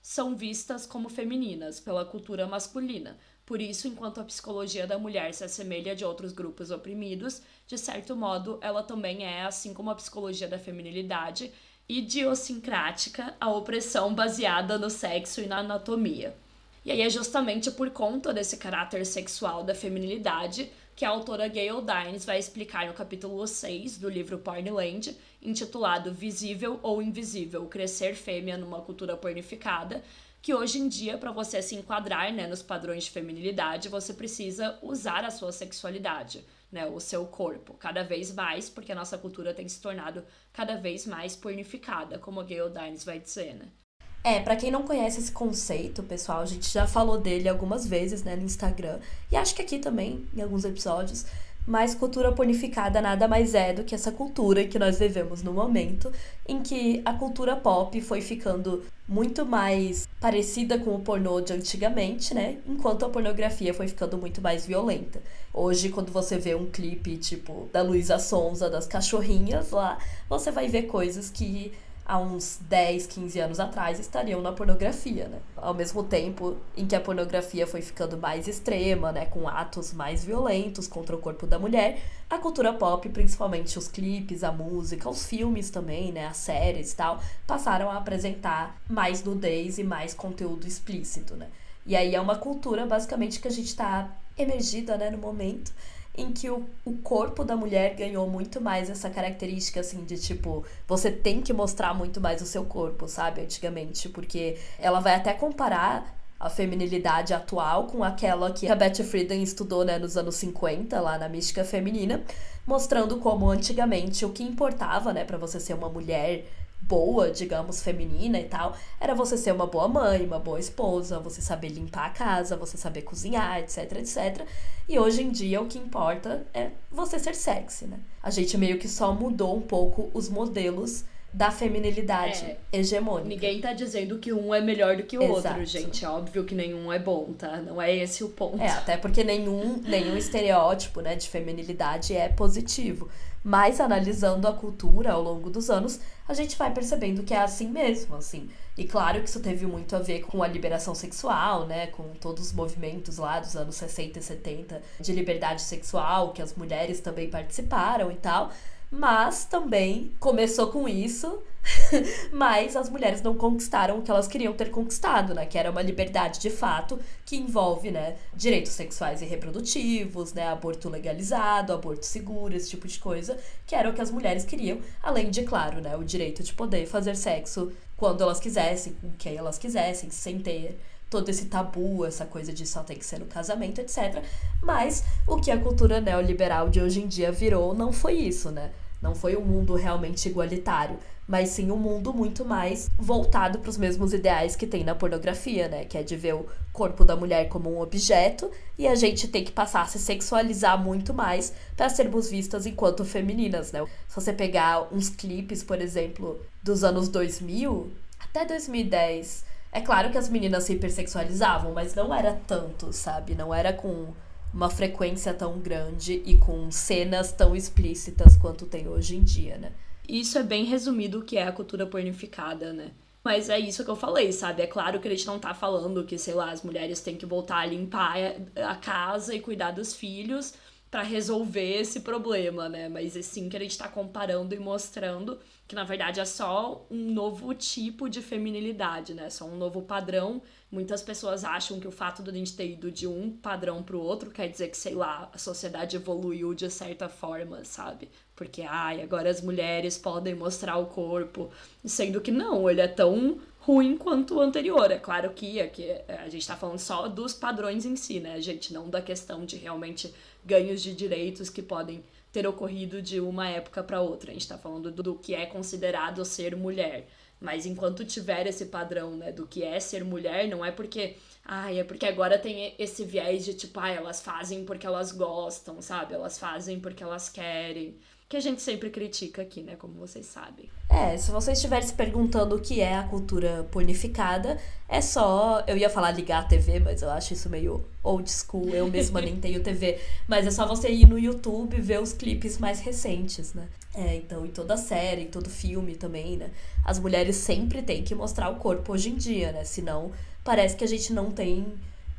são vistas como femininas pela cultura masculina. Por isso, enquanto a psicologia da mulher se assemelha de outros grupos oprimidos, de certo modo, ela também é, assim como a psicologia da feminilidade, idiosincrática, a opressão baseada no sexo e na anatomia. E aí é justamente por conta desse caráter sexual da feminilidade que a autora Gayle Dines vai explicar no capítulo 6 do livro Pornland, intitulado Visível ou Invisível, Crescer Fêmea numa Cultura Pornificada, que hoje em dia, para você se enquadrar, né, nos padrões de feminilidade, você precisa usar a sua sexualidade, né, o seu corpo, cada vez mais, porque a nossa cultura tem se tornado cada vez mais pornificada, como a Gayle Dines vai dizer, né? Pra quem não conhece esse conceito, pessoal, a gente já falou dele algumas vezes, né, no Instagram, e acho que aqui também, em alguns episódios, Mas cultura pornificada nada mais é do que essa cultura que nós vivemos no momento, em que a cultura pop foi ficando muito mais parecida com o pornô de antigamente, né? Enquanto a pornografia foi ficando muito mais violenta. Hoje, quando você vê um clipe, tipo, da Luísa Sonza, das cachorrinhas lá, você vai ver coisas que há uns 10, 15 anos atrás estariam na pornografia, né? Ao mesmo tempo em que a pornografia foi ficando mais extrema, né? Com atos mais violentos contra o corpo da mulher, a cultura pop, principalmente os clipes, a música, os filmes também, né? As séries e tal, passaram a apresentar mais nudez e mais conteúdo explícito, né? E aí é uma cultura, basicamente, que a gente tá emergida, né, no momento, em que o corpo da mulher ganhou muito mais essa característica, assim, de tipo, você tem que mostrar muito mais o seu corpo, sabe, antigamente, porque ela vai até comparar a feminilidade atual com aquela que a Betty Friedan estudou, né, nos anos 50, lá na Mística Feminina, mostrando como antigamente o que importava, né, pra você ser uma mulher boa, digamos, feminina e tal, era você ser uma boa mãe, uma boa esposa, você saber limpar a casa, você saber cozinhar, etc, etc. E hoje em dia o que importa é você ser sexy, né? A gente meio que só mudou um pouco os modelos da feminilidade hegemônica. Ninguém tá dizendo que um é melhor do que o Exato. outro, gente. É óbvio que nenhum é bom, tá? Não é esse o ponto. Até porque nenhum estereótipo, né, de feminilidade é positivo. Mas analisando a cultura ao longo dos anos, a gente vai percebendo que é assim mesmo, assim. E claro que isso teve muito a ver com a liberação sexual, né, com todos os movimentos lá dos anos 60 e 70 de liberdade sexual, que as mulheres também participaram e tal. Mas também começou com isso, mas as mulheres não conquistaram o que elas queriam ter conquistado, né? Que era uma liberdade de fato que envolve, né, direitos sexuais e reprodutivos, né, aborto legalizado, aborto seguro, esse tipo de coisa, que era o que as mulheres queriam, além de, claro, né, o direito de poder fazer sexo quando elas quisessem, com quem elas quisessem, sem ter todo esse tabu, essa coisa de só tem que ser no casamento, etc. Mas o que a cultura neoliberal de hoje em dia virou não foi isso, né? Não foi um mundo realmente igualitário, mas sim um mundo muito mais voltado para os mesmos ideais que tem na pornografia, né? Que é de ver o corpo da mulher como um objeto e a gente tem que passar a se sexualizar muito mais para sermos vistas enquanto femininas, né? Se você pegar uns clipes, por exemplo, dos anos 2000 até 2010... É claro que as meninas se hipersexualizavam, mas não era tanto, sabe? Não era com uma frequência tão grande e com cenas tão explícitas quanto tem hoje em dia, né? Isso é bem resumido o que é a cultura pornificada, né? Mas é isso que eu falei, sabe? É claro que a gente não tá falando que, sei lá, as mulheres têm que voltar a limpar a casa e cuidar dos filhos pra resolver esse problema, né? Mas é sim que a gente tá comparando e mostrando que, na verdade, é só um novo tipo de feminilidade, né? Só um novo padrão. Muitas pessoas acham que o fato de a gente ter ido de um padrão pro outro quer dizer que, sei lá, a sociedade evoluiu de certa forma, sabe? Porque, agora as mulheres podem mostrar o corpo, sendo que não, ele é tão ruim quanto o anterior. É claro que a gente tá falando só dos padrões em si, né, gente? Não da questão de realmente ganhos de direitos que podem ter ocorrido de uma época para outra. A gente tá falando do que é considerado ser mulher. Mas enquanto tiver esse padrão, né, do que é ser mulher, não é porque... é porque agora tem esse viés de tipo, elas fazem porque elas gostam, sabe? Elas fazem porque elas querem. Que a gente sempre critica aqui, né? Como vocês sabem. Se você estiver se perguntando o que é a cultura pornificada, é só... Eu ia falar ligar a TV, mas eu acho isso meio old school. Eu mesma nem tenho TV. Mas é só você ir no YouTube e ver os clipes mais recentes, né? Então, em toda série, em todo filme também, né? As mulheres sempre têm que mostrar o corpo hoje em dia, né? Senão, parece que a gente não tem...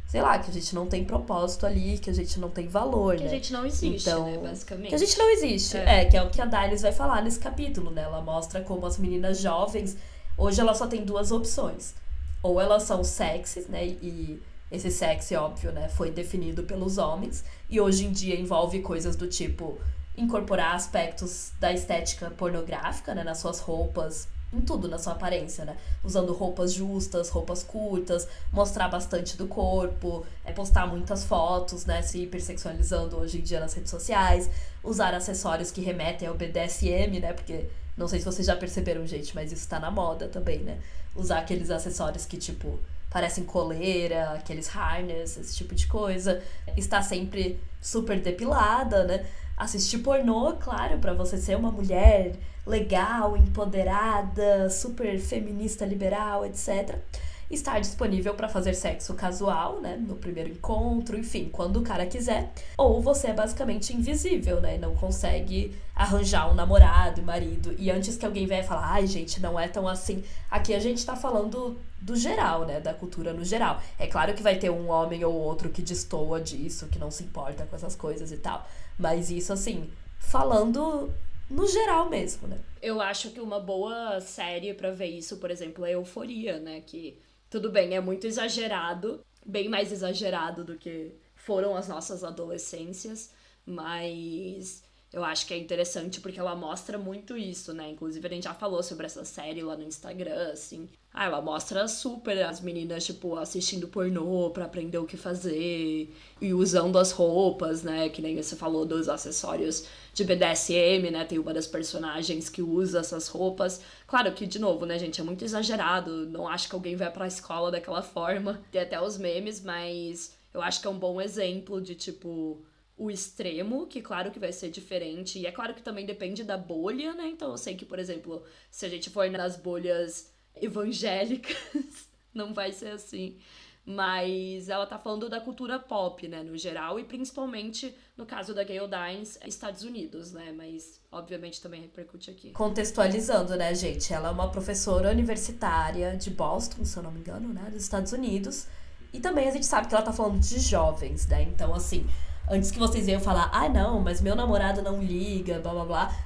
Sei lá, que a gente não tem propósito ali, que a gente não tem valor, né? Que a gente não existe, então, né, basicamente. Que a gente não existe, que é o que a Dailis vai falar nesse capítulo, né? Ela mostra como as meninas jovens, hoje elas só têm duas opções. Ou elas são sexys, né? E esse sexy, óbvio, né? Foi definido pelos homens. E hoje em dia envolve coisas do tipo incorporar aspectos da estética pornográfica, né? Nas suas roupas, em tudo, na sua aparência, né? Usando roupas justas, roupas curtas, mostrar bastante do corpo, postar muitas fotos, né? Se hipersexualizando hoje em dia nas redes sociais, usar acessórios que remetem ao BDSM, né? Porque, não sei se vocês já perceberam, gente, mas isso tá na moda também, né? Usar aqueles acessórios que, tipo, parecem coleira, aqueles harness, esse tipo de coisa. Está sempre super depilada, né? Assistir pornô, claro, pra você ser uma mulher legal, empoderada, super feminista, liberal, etc. Estar disponível para fazer sexo casual, né, no primeiro encontro, enfim, quando o cara quiser. Ou você é basicamente invisível, né, não consegue arranjar um namorado e marido. E antes que alguém venha falar, ai, gente, não é tão assim. Aqui a gente tá falando do geral, né, da cultura no geral. É claro que vai ter um homem ou outro que destoa disso, que não se importa com essas coisas e tal. Mas isso, assim, falando no geral mesmo, né. Eu acho que uma boa série pra ver isso, por exemplo, é Euforia, né, que... Tudo bem, é muito exagerado, bem mais exagerado do que foram as nossas adolescências, mas eu acho que é interessante porque ela mostra muito isso, né? Inclusive a gente já falou sobre essa série lá no Instagram, assim. Ela mostra super as meninas, tipo, assistindo pornô pra aprender o que fazer e usando as roupas, né? Que nem você falou dos acessórios de BDSM, né? Tem uma das personagens que usa essas roupas. Claro que, de novo, né, gente, é muito exagerado. Não acho que alguém vai pra escola daquela forma. Tem até os memes, mas eu acho que é um bom exemplo de, tipo, o extremo, que claro que vai ser diferente. E é claro que também depende da bolha, né? Então eu sei que, por exemplo, se a gente for nas bolhas evangélicas, não vai ser assim. Mas ela tá falando da cultura pop, né, no geral, e principalmente, no caso da Gayle Dines, Estados Unidos, né, mas obviamente também repercute aqui. Contextualizando, né, gente, ela é uma professora universitária de Boston, se eu não me engano, né, dos Estados Unidos, e também a gente sabe que ela tá falando de jovens, né, então, assim, antes que vocês venham falar, ah, não, mas meu namorado não liga, blá, blá, blá,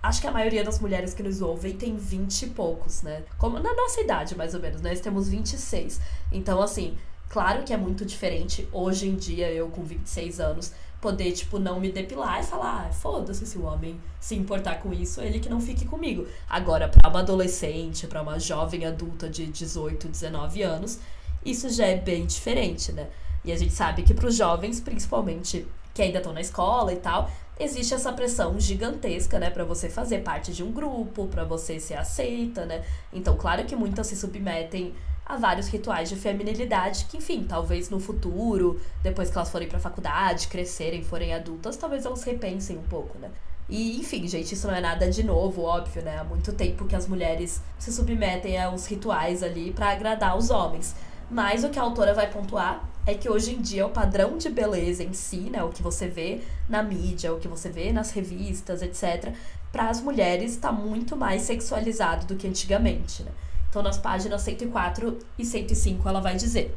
acho que a maioria das mulheres que nos ouvem tem 20 e poucos, né? Como na nossa idade, mais ou menos, nós temos 26. Então, assim, claro que é muito diferente, hoje em dia, eu com 26 anos, poder, tipo, não me depilar e falar, ah, foda-se se o homem se importar com isso, ele que não fique comigo. Agora, pra uma adolescente, pra uma jovem adulta de 18, 19 anos, isso já é bem diferente, né? E a gente sabe que pros jovens, principalmente, que ainda estão na escola e tal, existe essa pressão gigantesca, né, pra você fazer parte de um grupo, pra você ser aceita, né? Então, claro que muitas se submetem a vários rituais de feminilidade que, enfim, talvez no futuro, depois que elas forem pra faculdade, crescerem, forem adultas, talvez elas repensem um pouco, né? E, enfim, gente, isso não é nada de novo, óbvio, né? Há muito tempo que as mulheres se submetem a uns rituais ali pra agradar os homens. Mas o que a autora vai pontuar é que hoje em dia o padrão de beleza em si, né, o que você vê na mídia, o que você vê nas revistas, etc., para as mulheres está muito mais sexualizado do que antigamente, né? Então, nas páginas 104 e 105, ela vai dizer: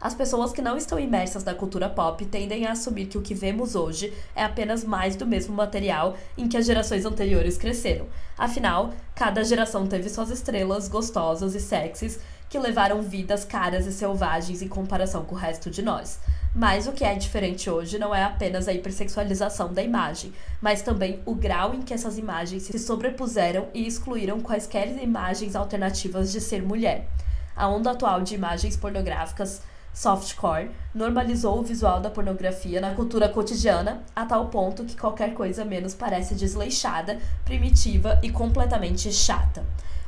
as pessoas que não estão imersas na cultura pop tendem a assumir que o que vemos hoje é apenas mais do mesmo material em que as gerações anteriores cresceram. Afinal, cada geração teve suas estrelas gostosas e sexys que levaram vidas caras e selvagens em comparação com o resto de nós. Mas o que é diferente hoje não é apenas a hipersexualização da imagem, mas também o grau em que essas imagens se sobrepuseram e excluíram quaisquer imagens alternativas de ser mulher. A onda atual de imagens pornográficas softcore normalizou o visual da pornografia na cultura cotidiana a tal ponto que qualquer coisa menos parece desleixada, primitiva e completamente chata.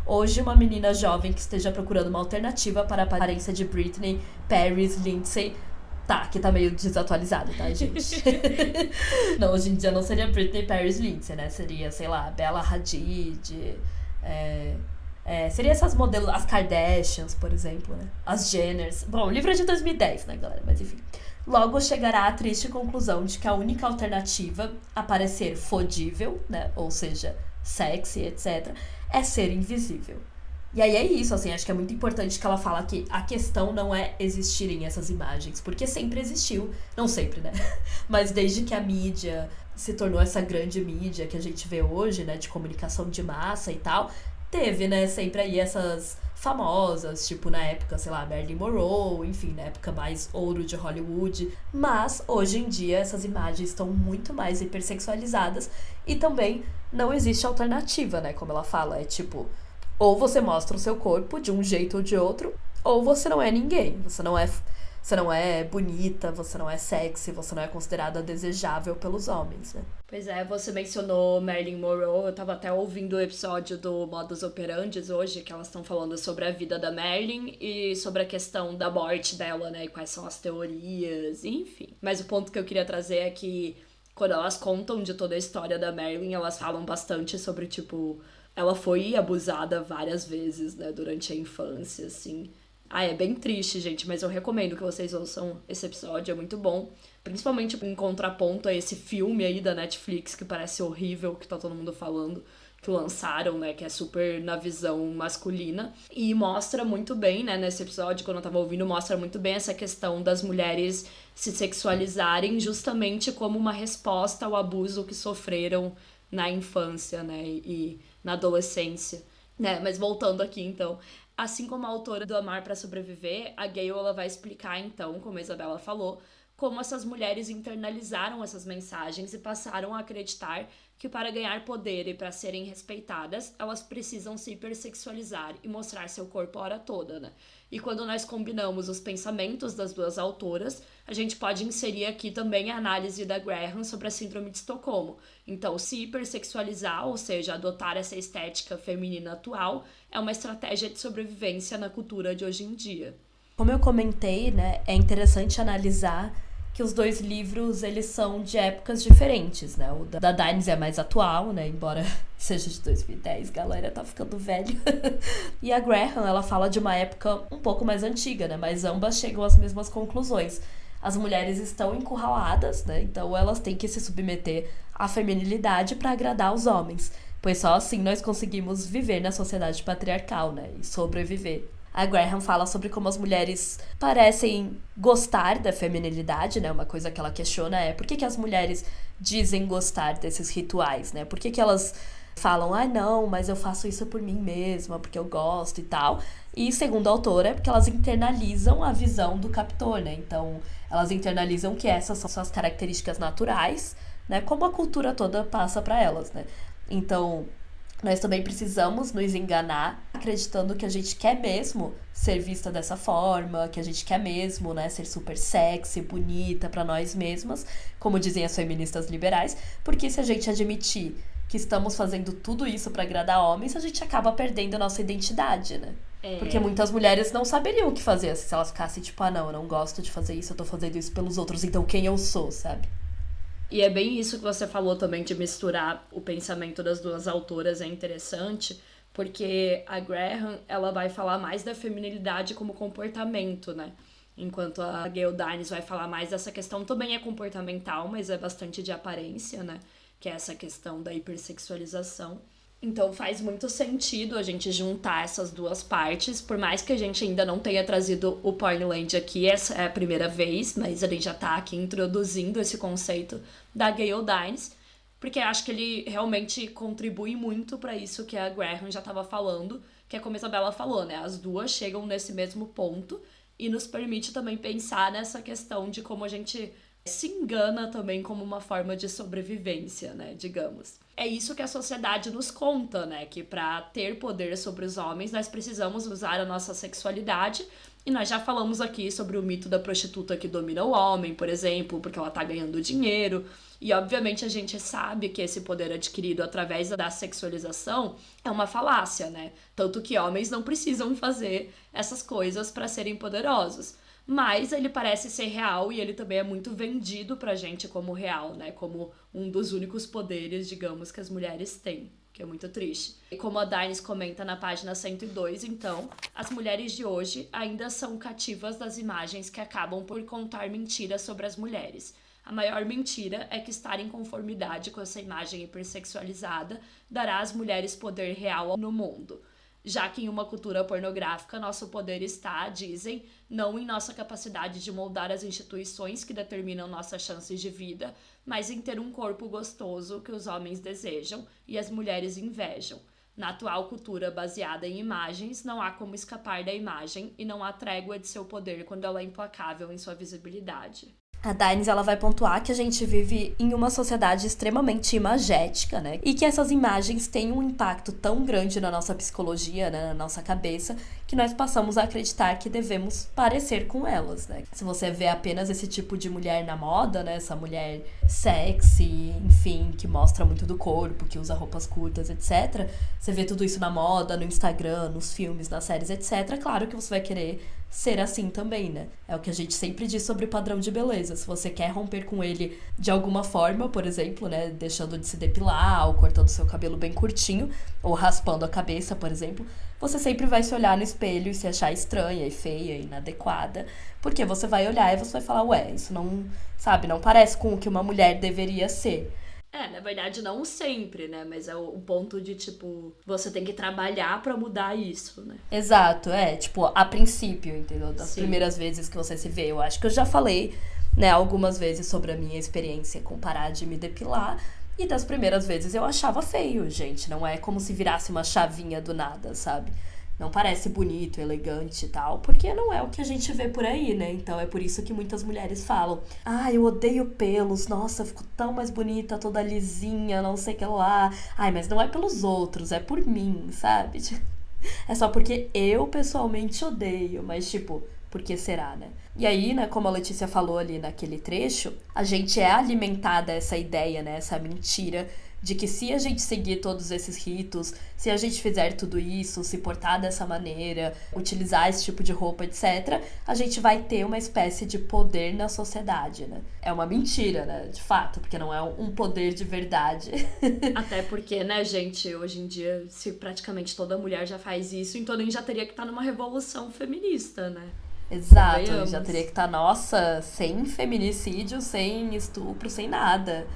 Hoje, uma menina jovem que esteja procurando uma alternativa para a aparência de Britney, Paris, Lindsay... Tá, que tá meio desatualizado, tá, gente? Não, hoje em dia não seria Britney, Paris, Lindsay, né? Seria, sei lá, Bella Hadid... seria essas modelos, as Kardashians, por exemplo, né? As Jenners. Bom, o livro é de 2010, né, galera? Mas enfim. Logo chegará a triste conclusão de que a única alternativa a parecer fodível, né? Ou seja, sexy, etc., é ser invisível. E aí é isso, assim, acho que é muito importante que ela fala que a questão não é existirem essas imagens, porque sempre existiu, não sempre, né? Mas desde que a mídia se tornou essa grande mídia que a gente vê hoje, né, de comunicação de massa e tal, teve, né, sempre aí essas famosas, tipo na época, sei lá, Marilyn Monroe, enfim, na época mais ouro de Hollywood. Mas hoje em dia essas imagens estão muito mais hipersexualizadas e também não existe alternativa, né, como ela fala, é tipo, ou você mostra o seu corpo de um jeito ou de outro, ou você não é ninguém, você não é você não é bonita, você não é sexy, você não é considerada desejável pelos homens, né? Pois é, você mencionou Marilyn Monroe, eu tava até ouvindo o episódio do Modus Operandi hoje, que elas estão falando sobre a vida da Marilyn e sobre a questão da morte dela, né, e quais são as teorias, enfim. Mas o ponto que eu queria trazer é que quando elas contam de toda a história da Marilyn, elas falam bastante sobre, tipo, ela foi abusada várias vezes, né, durante a infância, assim. É bem triste, gente, mas eu recomendo que vocês ouçam esse episódio, é muito bom. Principalmente em contraponto a esse filme aí da Netflix, que parece horrível, que tá todo mundo falando, que lançaram, né, que é super na visão masculina. E mostra muito bem, né, nesse episódio, quando eu tava ouvindo, mostra muito bem essa questão das mulheres se sexualizarem justamente como uma resposta ao abuso que sofreram na infância, né, e na adolescência. Né, mas voltando aqui, então, assim como a autora do Amar para Sobreviver, a Gale ela vai explicar, então, como a Isabela falou, como essas mulheres internalizaram essas mensagens e passaram a acreditar que para ganhar poder e para serem respeitadas, elas precisam se hipersexualizar e mostrar seu corpo a hora toda, né? E quando nós combinamos os pensamentos das duas autoras, a gente pode inserir aqui também a análise da Graham sobre a síndrome de Estocolmo. Então, se hipersexualizar, ou seja, adotar essa estética feminina atual, é uma estratégia de sobrevivência na cultura de hoje em dia. Como eu comentei, né, é interessante analisar que os dois livros, eles são de épocas diferentes, né? O da Dines é mais atual, né? Embora seja de 2010, galera, tá ficando velho. E a Graham, ela fala de uma época um pouco mais antiga, né? Mas ambas chegam às mesmas conclusões. As mulheres estão encurraladas, né? Então elas têm que se submeter à feminilidade para agradar os homens. Pois só assim nós conseguimos viver na sociedade patriarcal, né? E sobreviver. A Graham fala sobre como as mulheres parecem gostar da feminilidade, né? Uma coisa que ela questiona é por que as mulheres dizem gostar desses rituais, né? Por que elas falam, não, mas eu faço isso por mim mesma, porque eu gosto e tal. E, segundo a autora, é porque elas internalizam a visão do captor, né? Então, elas internalizam que essas são as características naturais, né? Como a cultura toda passa para elas, né? Então, nós também precisamos nos enganar acreditando que a gente quer mesmo ser vista dessa forma, que a gente quer mesmo, né, ser super sexy, bonita pra nós mesmas, como dizem as feministas liberais, porque se a gente admitir que estamos fazendo tudo isso pra agradar homens, a gente acaba perdendo a nossa identidade, né? Porque muitas mulheres não saberiam o que fazer se elas ficassem tipo, não, eu não gosto de fazer isso, eu tô fazendo isso pelos outros, então quem eu sou, sabe? E é bem isso que você falou também, de misturar o pensamento das duas autoras, é interessante, porque a Graham, ela vai falar mais da feminilidade como comportamento, né? Enquanto a Gayle Dines vai falar mais dessa questão, também é comportamental, mas é bastante de aparência, né? Que é essa questão da hipersexualização. Então faz muito sentido a gente juntar essas duas partes, por mais que a gente ainda não tenha trazido o Pornland aqui, essa é a primeira vez, mas a gente já tá aqui introduzindo esse conceito da Gayle Dines, porque acho que ele realmente contribui muito para isso que a Graham já estava falando, que é como a Isabela falou, né? As duas chegam nesse mesmo ponto e nos permite também pensar nessa questão de como a gente se engana também como uma forma de sobrevivência, né, digamos. É isso que a sociedade nos conta, né, que para ter poder sobre os homens nós precisamos usar a nossa sexualidade, e nós já falamos aqui sobre o mito da prostituta que domina o homem, por exemplo, porque ela tá ganhando dinheiro, e obviamente a gente sabe que esse poder adquirido através da sexualização é uma falácia, né, tanto que homens não precisam fazer essas coisas para serem poderosos. Mas ele parece ser real e ele também é muito vendido pra gente como real, né? Como um dos únicos poderes, digamos, que as mulheres têm, que é muito triste. E como a Dines comenta na página 102, então, as mulheres de hoje ainda são cativas das imagens que acabam por contar mentiras sobre as mulheres. A maior mentira é que estar em conformidade com essa imagem hipersexualizada dará às mulheres poder real no mundo. Já que em uma cultura pornográfica, nosso poder está, dizem, não em nossa capacidade de moldar as instituições que determinam nossas chances de vida, mas em ter um corpo gostoso que os homens desejam e as mulheres invejam. Na atual cultura baseada em imagens, não há como escapar da imagem e não há trégua de seu poder quando ela é implacável em sua visibilidade. A Dines, ela vai pontuar que a gente vive em uma sociedade extremamente imagética, né? E que essas imagens têm um impacto tão grande na nossa psicologia, né? Na nossa cabeça, que nós passamos a acreditar que devemos parecer com elas, né? Se você vê apenas esse tipo de mulher na moda, né? Essa mulher sexy, enfim, que mostra muito do corpo, que usa roupas curtas, etc. Você vê tudo isso na moda, no Instagram, nos filmes, nas séries, etc. Claro que você vai querer ser assim também, né? É o que a gente sempre diz sobre o padrão de beleza. Se você quer romper com ele de alguma forma, por exemplo, né? Deixando de se depilar, ou cortando seu cabelo bem curtinho, ou raspando a cabeça, por exemplo, você sempre vai se olhar no espelho e se achar estranha e feia e inadequada. Porque você vai olhar e você vai falar, ué, isso não, sabe, não parece com o que uma mulher deveria ser. Na verdade, não sempre, né? Mas é o ponto de, tipo, você tem que trabalhar pra mudar isso, né? Exato, tipo, a princípio, entendeu? Das primeiras vezes que você se vê. Eu acho que eu já falei, né, algumas vezes sobre a minha experiência com parar de me depilar. E das primeiras vezes eu achava feio, gente. Não é como se virasse uma chavinha do nada, sabe? Não parece bonito, elegante e tal, porque não é o que a gente vê por aí, né? Então é por isso que muitas mulheres falam: eu odeio pelos, nossa, fico tão mais bonita, toda lisinha, não sei o que lá. Mas não é pelos outros, é por mim, sabe? É só porque eu pessoalmente odeio, mas tipo, por que será, né? E aí, né, como a Letícia falou ali naquele trecho, a gente é alimentada essa ideia, né, essa mentira de que se a gente seguir todos esses ritos, se a gente fizer tudo isso, se portar dessa maneira, utilizar esse tipo de roupa, etc., a gente vai ter uma espécie de poder na sociedade, né? É uma mentira, né? De fato, porque não é um poder de verdade. Até porque, né, gente, hoje em dia, se praticamente toda mulher já faz isso, então a gente já teria que estar numa revolução feminista, né? Exato, já teria que estar, nossa, sem feminicídio, sem estupro, sem nada.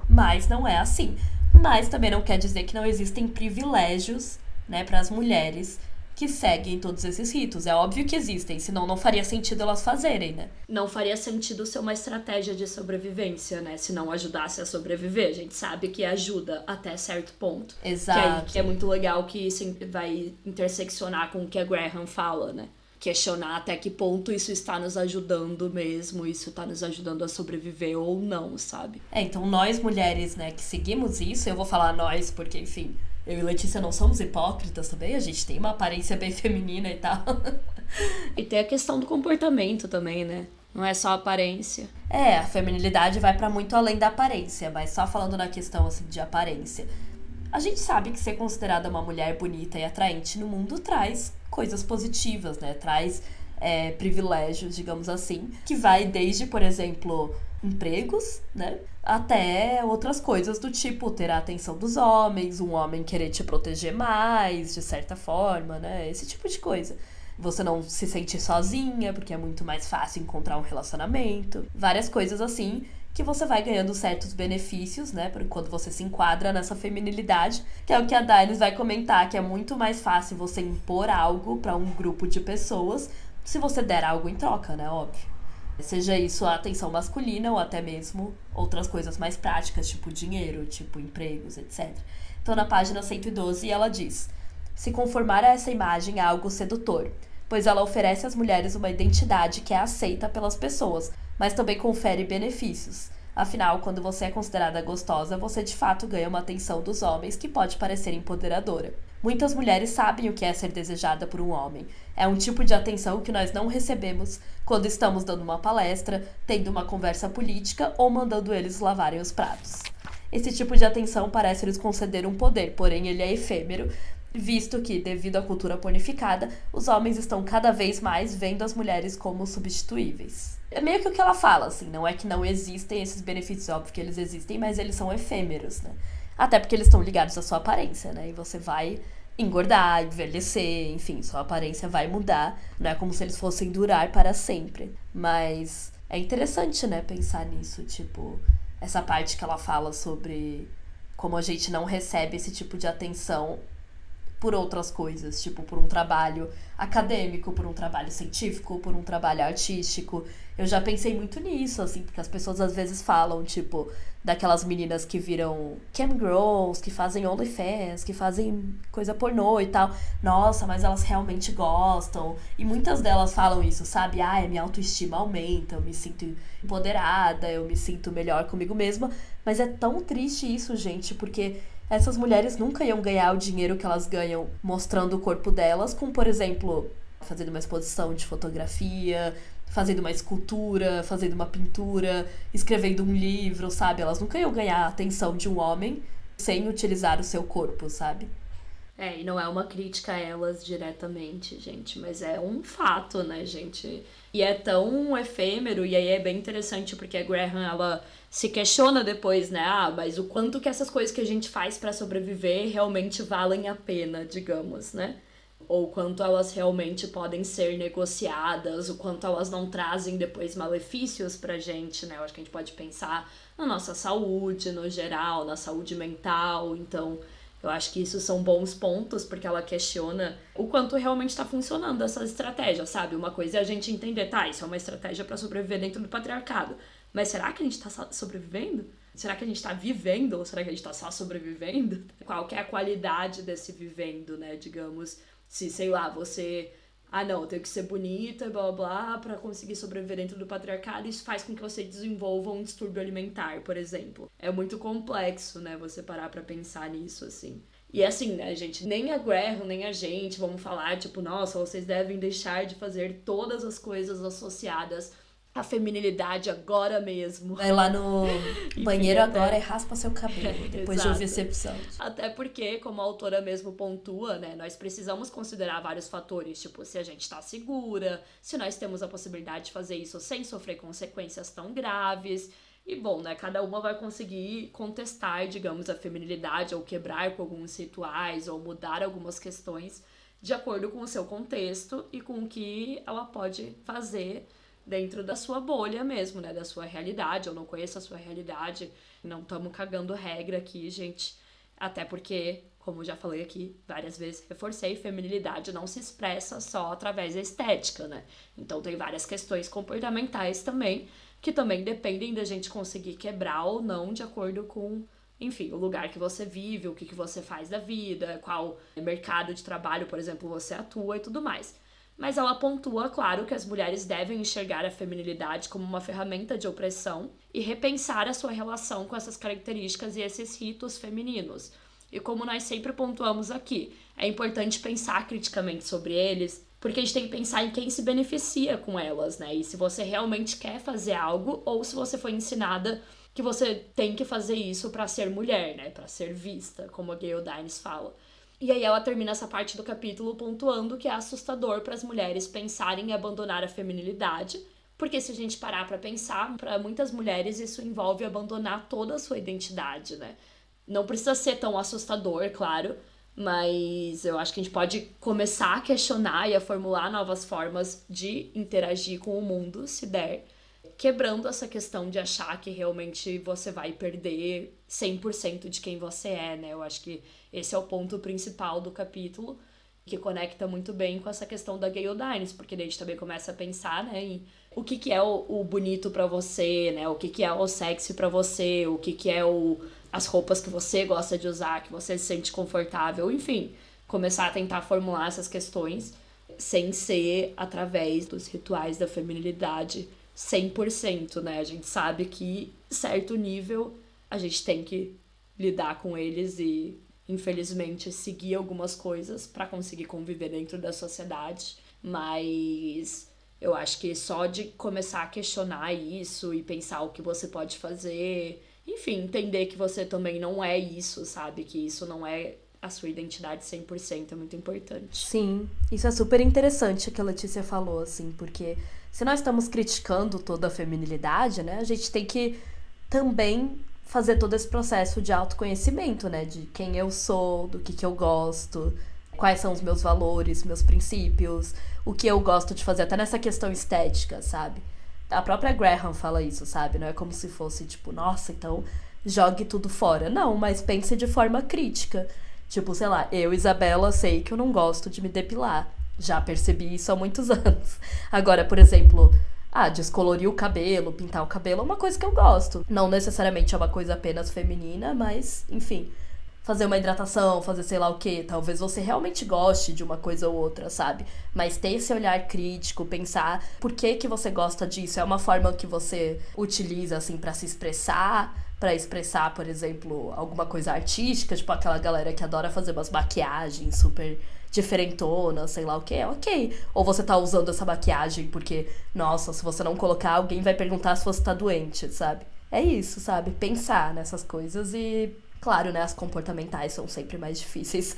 Mas não é assim. Mas também não quer dizer que não existem privilégios, né, para as mulheres que seguem todos esses ritos. É óbvio que existem, senão não faria sentido elas fazerem, né? Não faria sentido ser uma estratégia de sobrevivência, né? Se não ajudasse a sobreviver. A gente sabe que ajuda até certo ponto. Exato. Que é muito legal que isso vai interseccionar com o que a Graham fala, né? Questionar até que ponto isso está nos ajudando mesmo, isso está nos ajudando a sobreviver ou não, sabe? Então nós mulheres, né, que seguimos isso, eu vou falar nós porque, enfim, eu e Letícia não somos hipócritas também, a gente tem uma aparência bem feminina e tal. E tem a questão do comportamento também, né? Não é só a aparência. A feminilidade vai pra muito além da aparência, mas só falando na questão, assim, de aparência. A gente sabe que ser considerada uma mulher bonita e atraente no mundo traz coisas positivas, né? Traz privilégios, digamos assim, que vai desde, por exemplo, empregos, né? Até outras coisas do tipo ter a atenção dos homens, um homem querer te proteger mais, de certa forma, né? Esse tipo de coisa. Você não se sentir sozinha, porque é muito mais fácil encontrar um relacionamento. Várias coisas assim que você vai ganhando certos benefícios, né, quando você se enquadra nessa feminilidade, que é o que a Dines vai comentar, que é muito mais fácil você impor algo para um grupo de pessoas se você der algo em troca, né, óbvio. Seja isso a atenção masculina ou até mesmo outras coisas mais práticas, tipo dinheiro, tipo empregos, etc. Então, na página 112, ela diz: se conformar a essa imagem é algo sedutor, pois ela oferece às mulheres uma identidade que é aceita pelas pessoas, mas também confere benefícios. Afinal, quando você é considerada gostosa, você de fato ganha uma atenção dos homens que pode parecer empoderadora. Muitas mulheres sabem o que é ser desejada por um homem. É um tipo de atenção que nós não recebemos quando estamos dando uma palestra, tendo uma conversa política ou mandando eles lavarem os pratos. Esse tipo de atenção parece lhes conceder um poder, porém ele é efêmero, visto que, devido à cultura pornificada, os homens estão cada vez mais vendo as mulheres como substituíveis. É meio que o que ela fala, assim, não é que não existem esses benefícios, óbvio que eles existem, mas eles são efêmeros, né? Até porque eles estão ligados à sua aparência, né? E você vai engordar, envelhecer, enfim, sua aparência vai mudar, não é como se eles fossem durar para sempre. Mas é interessante, né, pensar nisso, tipo, essa parte que ela fala sobre como a gente não recebe esse tipo de atenção por outras coisas, tipo, por um trabalho acadêmico, por um trabalho científico, por um trabalho artístico. Eu já pensei muito nisso, assim, porque as pessoas às vezes falam, tipo, daquelas meninas que viram cam girls, que fazem OnlyFans, que fazem coisa pornô e tal. Nossa, mas elas realmente gostam. E muitas delas falam isso, sabe? A minha autoestima aumenta, eu me sinto empoderada, eu me sinto melhor comigo mesma. Mas é tão triste isso, gente, porque essas mulheres nunca iam ganhar o dinheiro que elas ganham mostrando o corpo delas, com, por exemplo, fazendo uma exposição de fotografia, fazendo uma escultura, fazendo uma pintura, escrevendo um livro, sabe? Elas nunca iam ganhar a atenção de um homem sem utilizar o seu corpo, sabe? E não é uma crítica a elas diretamente, gente, mas é um fato, né, gente? E é tão efêmero, e aí é bem interessante, porque a Graham, ela se questiona depois, né? Mas o quanto que essas coisas que a gente faz pra sobreviver realmente valem a pena, digamos, né? Ou quanto elas realmente podem ser negociadas, o quanto elas não trazem depois malefícios pra gente, né? Eu acho que a gente pode pensar na nossa saúde, no geral, na saúde mental. Então, eu acho que isso são bons pontos, porque ela questiona o quanto realmente tá funcionando essa estratégia, sabe? Uma coisa é a gente entender, tá, isso é uma estratégia pra sobreviver dentro do patriarcado. Mas será que a gente tá sobrevivendo? Será que a gente tá vivendo? Ou será que a gente tá só sobrevivendo? Qual que é a qualidade desse vivendo, né? Digamos, se, sei lá, você... não, eu tenho que ser bonita e blá, blá, blá, pra conseguir sobreviver dentro do patriarcado. Isso faz com que você desenvolva um distúrbio alimentar, por exemplo. É muito complexo, né, você parar pra pensar nisso, assim. E assim, né, gente, nem a Graham, nem a gente vamos falar, tipo, nossa, vocês devem deixar de fazer todas as coisas associadas à feminilidade agora mesmo. Vai lá no banheiro agora e raspa seu cabelo, depois de ouvir esse episódio. Até porque, como a autora mesmo pontua, né, nós precisamos considerar vários fatores, tipo, se a gente tá segura, se nós temos a possibilidade de fazer isso sem sofrer consequências tão graves. E, bom, né, cada uma vai conseguir contestar, digamos, a feminilidade, ou quebrar com alguns rituais, ou mudar algumas questões de acordo com o seu contexto e com o que ela pode fazer dentro da sua bolha mesmo, né, da sua realidade. Eu não conheço a sua realidade, não estamos cagando regra aqui, gente, até porque, como já falei aqui várias vezes, reforcei, feminilidade não se expressa só através da estética, né, então tem várias questões comportamentais também, que também dependem da gente conseguir quebrar ou não de acordo com, enfim, o lugar que você vive, o que você faz da vida, qual mercado de trabalho, por exemplo, você atua e tudo mais. Mas ela pontua, claro, que as mulheres devem enxergar a feminilidade como uma ferramenta de opressão e repensar a sua relação com essas características e esses ritos femininos. E como nós sempre pontuamos aqui, é importante pensar criticamente sobre eles, porque a gente tem que pensar em quem se beneficia com elas, né? E se você realmente quer fazer algo, ou se você foi ensinada que você tem que fazer isso pra ser mulher, né? Pra ser vista, como a Gayle Dines fala. E aí ela termina essa parte do capítulo pontuando que é assustador para as mulheres pensarem em abandonar a feminilidade, porque se a gente parar para pensar, para muitas mulheres isso envolve abandonar toda a sua identidade, né? Não precisa ser tão assustador, claro, mas eu acho que a gente pode começar a questionar e a formular novas formas de interagir com o mundo, se der, quebrando essa questão de achar que realmente você vai perder 100% de quem você é, né? Eu acho que esse é o ponto principal do capítulo, que conecta muito bem com essa questão da Gayle Dines, porque daí a gente também começa a pensar, né, em o que é o bonito pra você, né? O que é o sexy pra você, o que é as roupas que você gosta de usar, que você se sente confortável, enfim, começar a tentar formular essas questões sem ser através dos rituais da feminilidade 100%, né? A gente sabe que, certo nível, a gente tem que lidar com eles e, infelizmente, seguir algumas coisas para conseguir conviver dentro da sociedade, mas eu acho que só de começar a questionar isso e pensar o que você pode fazer, enfim, entender que você também não é isso, sabe? Que isso não é a sua identidade 100%, é muito importante. Sim, isso é super interessante o que a Letícia falou, assim, porque se nós estamos criticando toda a feminilidade, né, a gente tem que também fazer todo esse processo de autoconhecimento, né, de quem eu sou, do que eu gosto, quais são os meus valores, meus princípios, o que eu gosto de fazer, até nessa questão estética, sabe? A própria Graham fala isso, sabe? Não é como se fosse, tipo, nossa, então jogue tudo fora. Não, mas pense de forma crítica. Tipo, sei lá, eu, Isabela, sei que eu não gosto de me depilar. Já percebi isso há muitos anos. Agora, por exemplo, descolorir o cabelo, pintar o cabelo é uma coisa que eu gosto. Não necessariamente é uma coisa apenas feminina, mas, enfim, fazer uma hidratação, fazer sei lá o quê. Talvez você realmente goste de uma coisa ou outra, sabe? Mas ter esse olhar crítico, pensar por que você gosta disso. É uma forma que você utiliza, assim, pra se expressar, por exemplo, alguma coisa artística, tipo aquela galera que adora fazer umas maquiagens super diferentonas, sei lá o que, ok. Ou você tá usando essa maquiagem porque, nossa, se você não colocar, alguém vai perguntar se você tá doente, sabe? É isso, sabe? Pensar nessas coisas e, claro, né, as comportamentais são sempre mais difíceis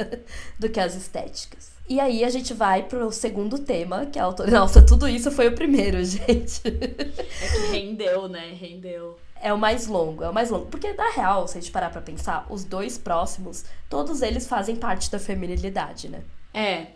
do que as estéticas. E aí a gente vai pro segundo tema, que é a autora... Nossa, tudo isso foi o primeiro, gente. É que rendeu, né? Rendeu. É o mais longo. Porque, na real, se a gente parar pra pensar, os 2 próximos, todos eles fazem parte da feminilidade, né?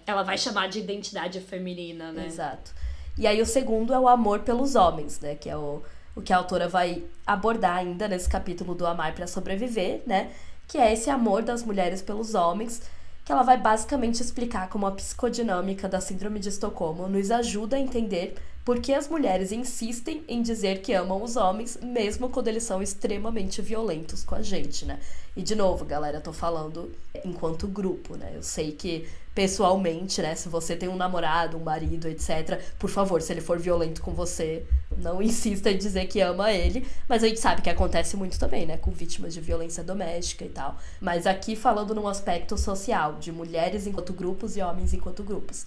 Ela vai chamar de identidade feminina, né? Exato. E aí o segundo é o amor pelos homens, né? Que é o que a autora vai abordar ainda nesse capítulo do Amar para Sobreviver, né? Que é esse amor das mulheres pelos homens, que ela vai basicamente explicar como a psicodinâmica da Síndrome de Estocolmo nos ajuda a entender por que as mulheres insistem em dizer que amam os homens, mesmo quando eles são extremamente violentos com a gente, né? E, de novo, galera, eu tô falando enquanto grupo, né? Eu sei que, pessoalmente, né, se você tem um namorado, um marido, etc., por favor, se ele for violento com você, não insista em dizer que ama ele, mas a gente sabe que acontece muito também, né, com vítimas de violência doméstica e tal. Mas aqui falando num aspecto social, de mulheres enquanto grupos e homens enquanto grupos.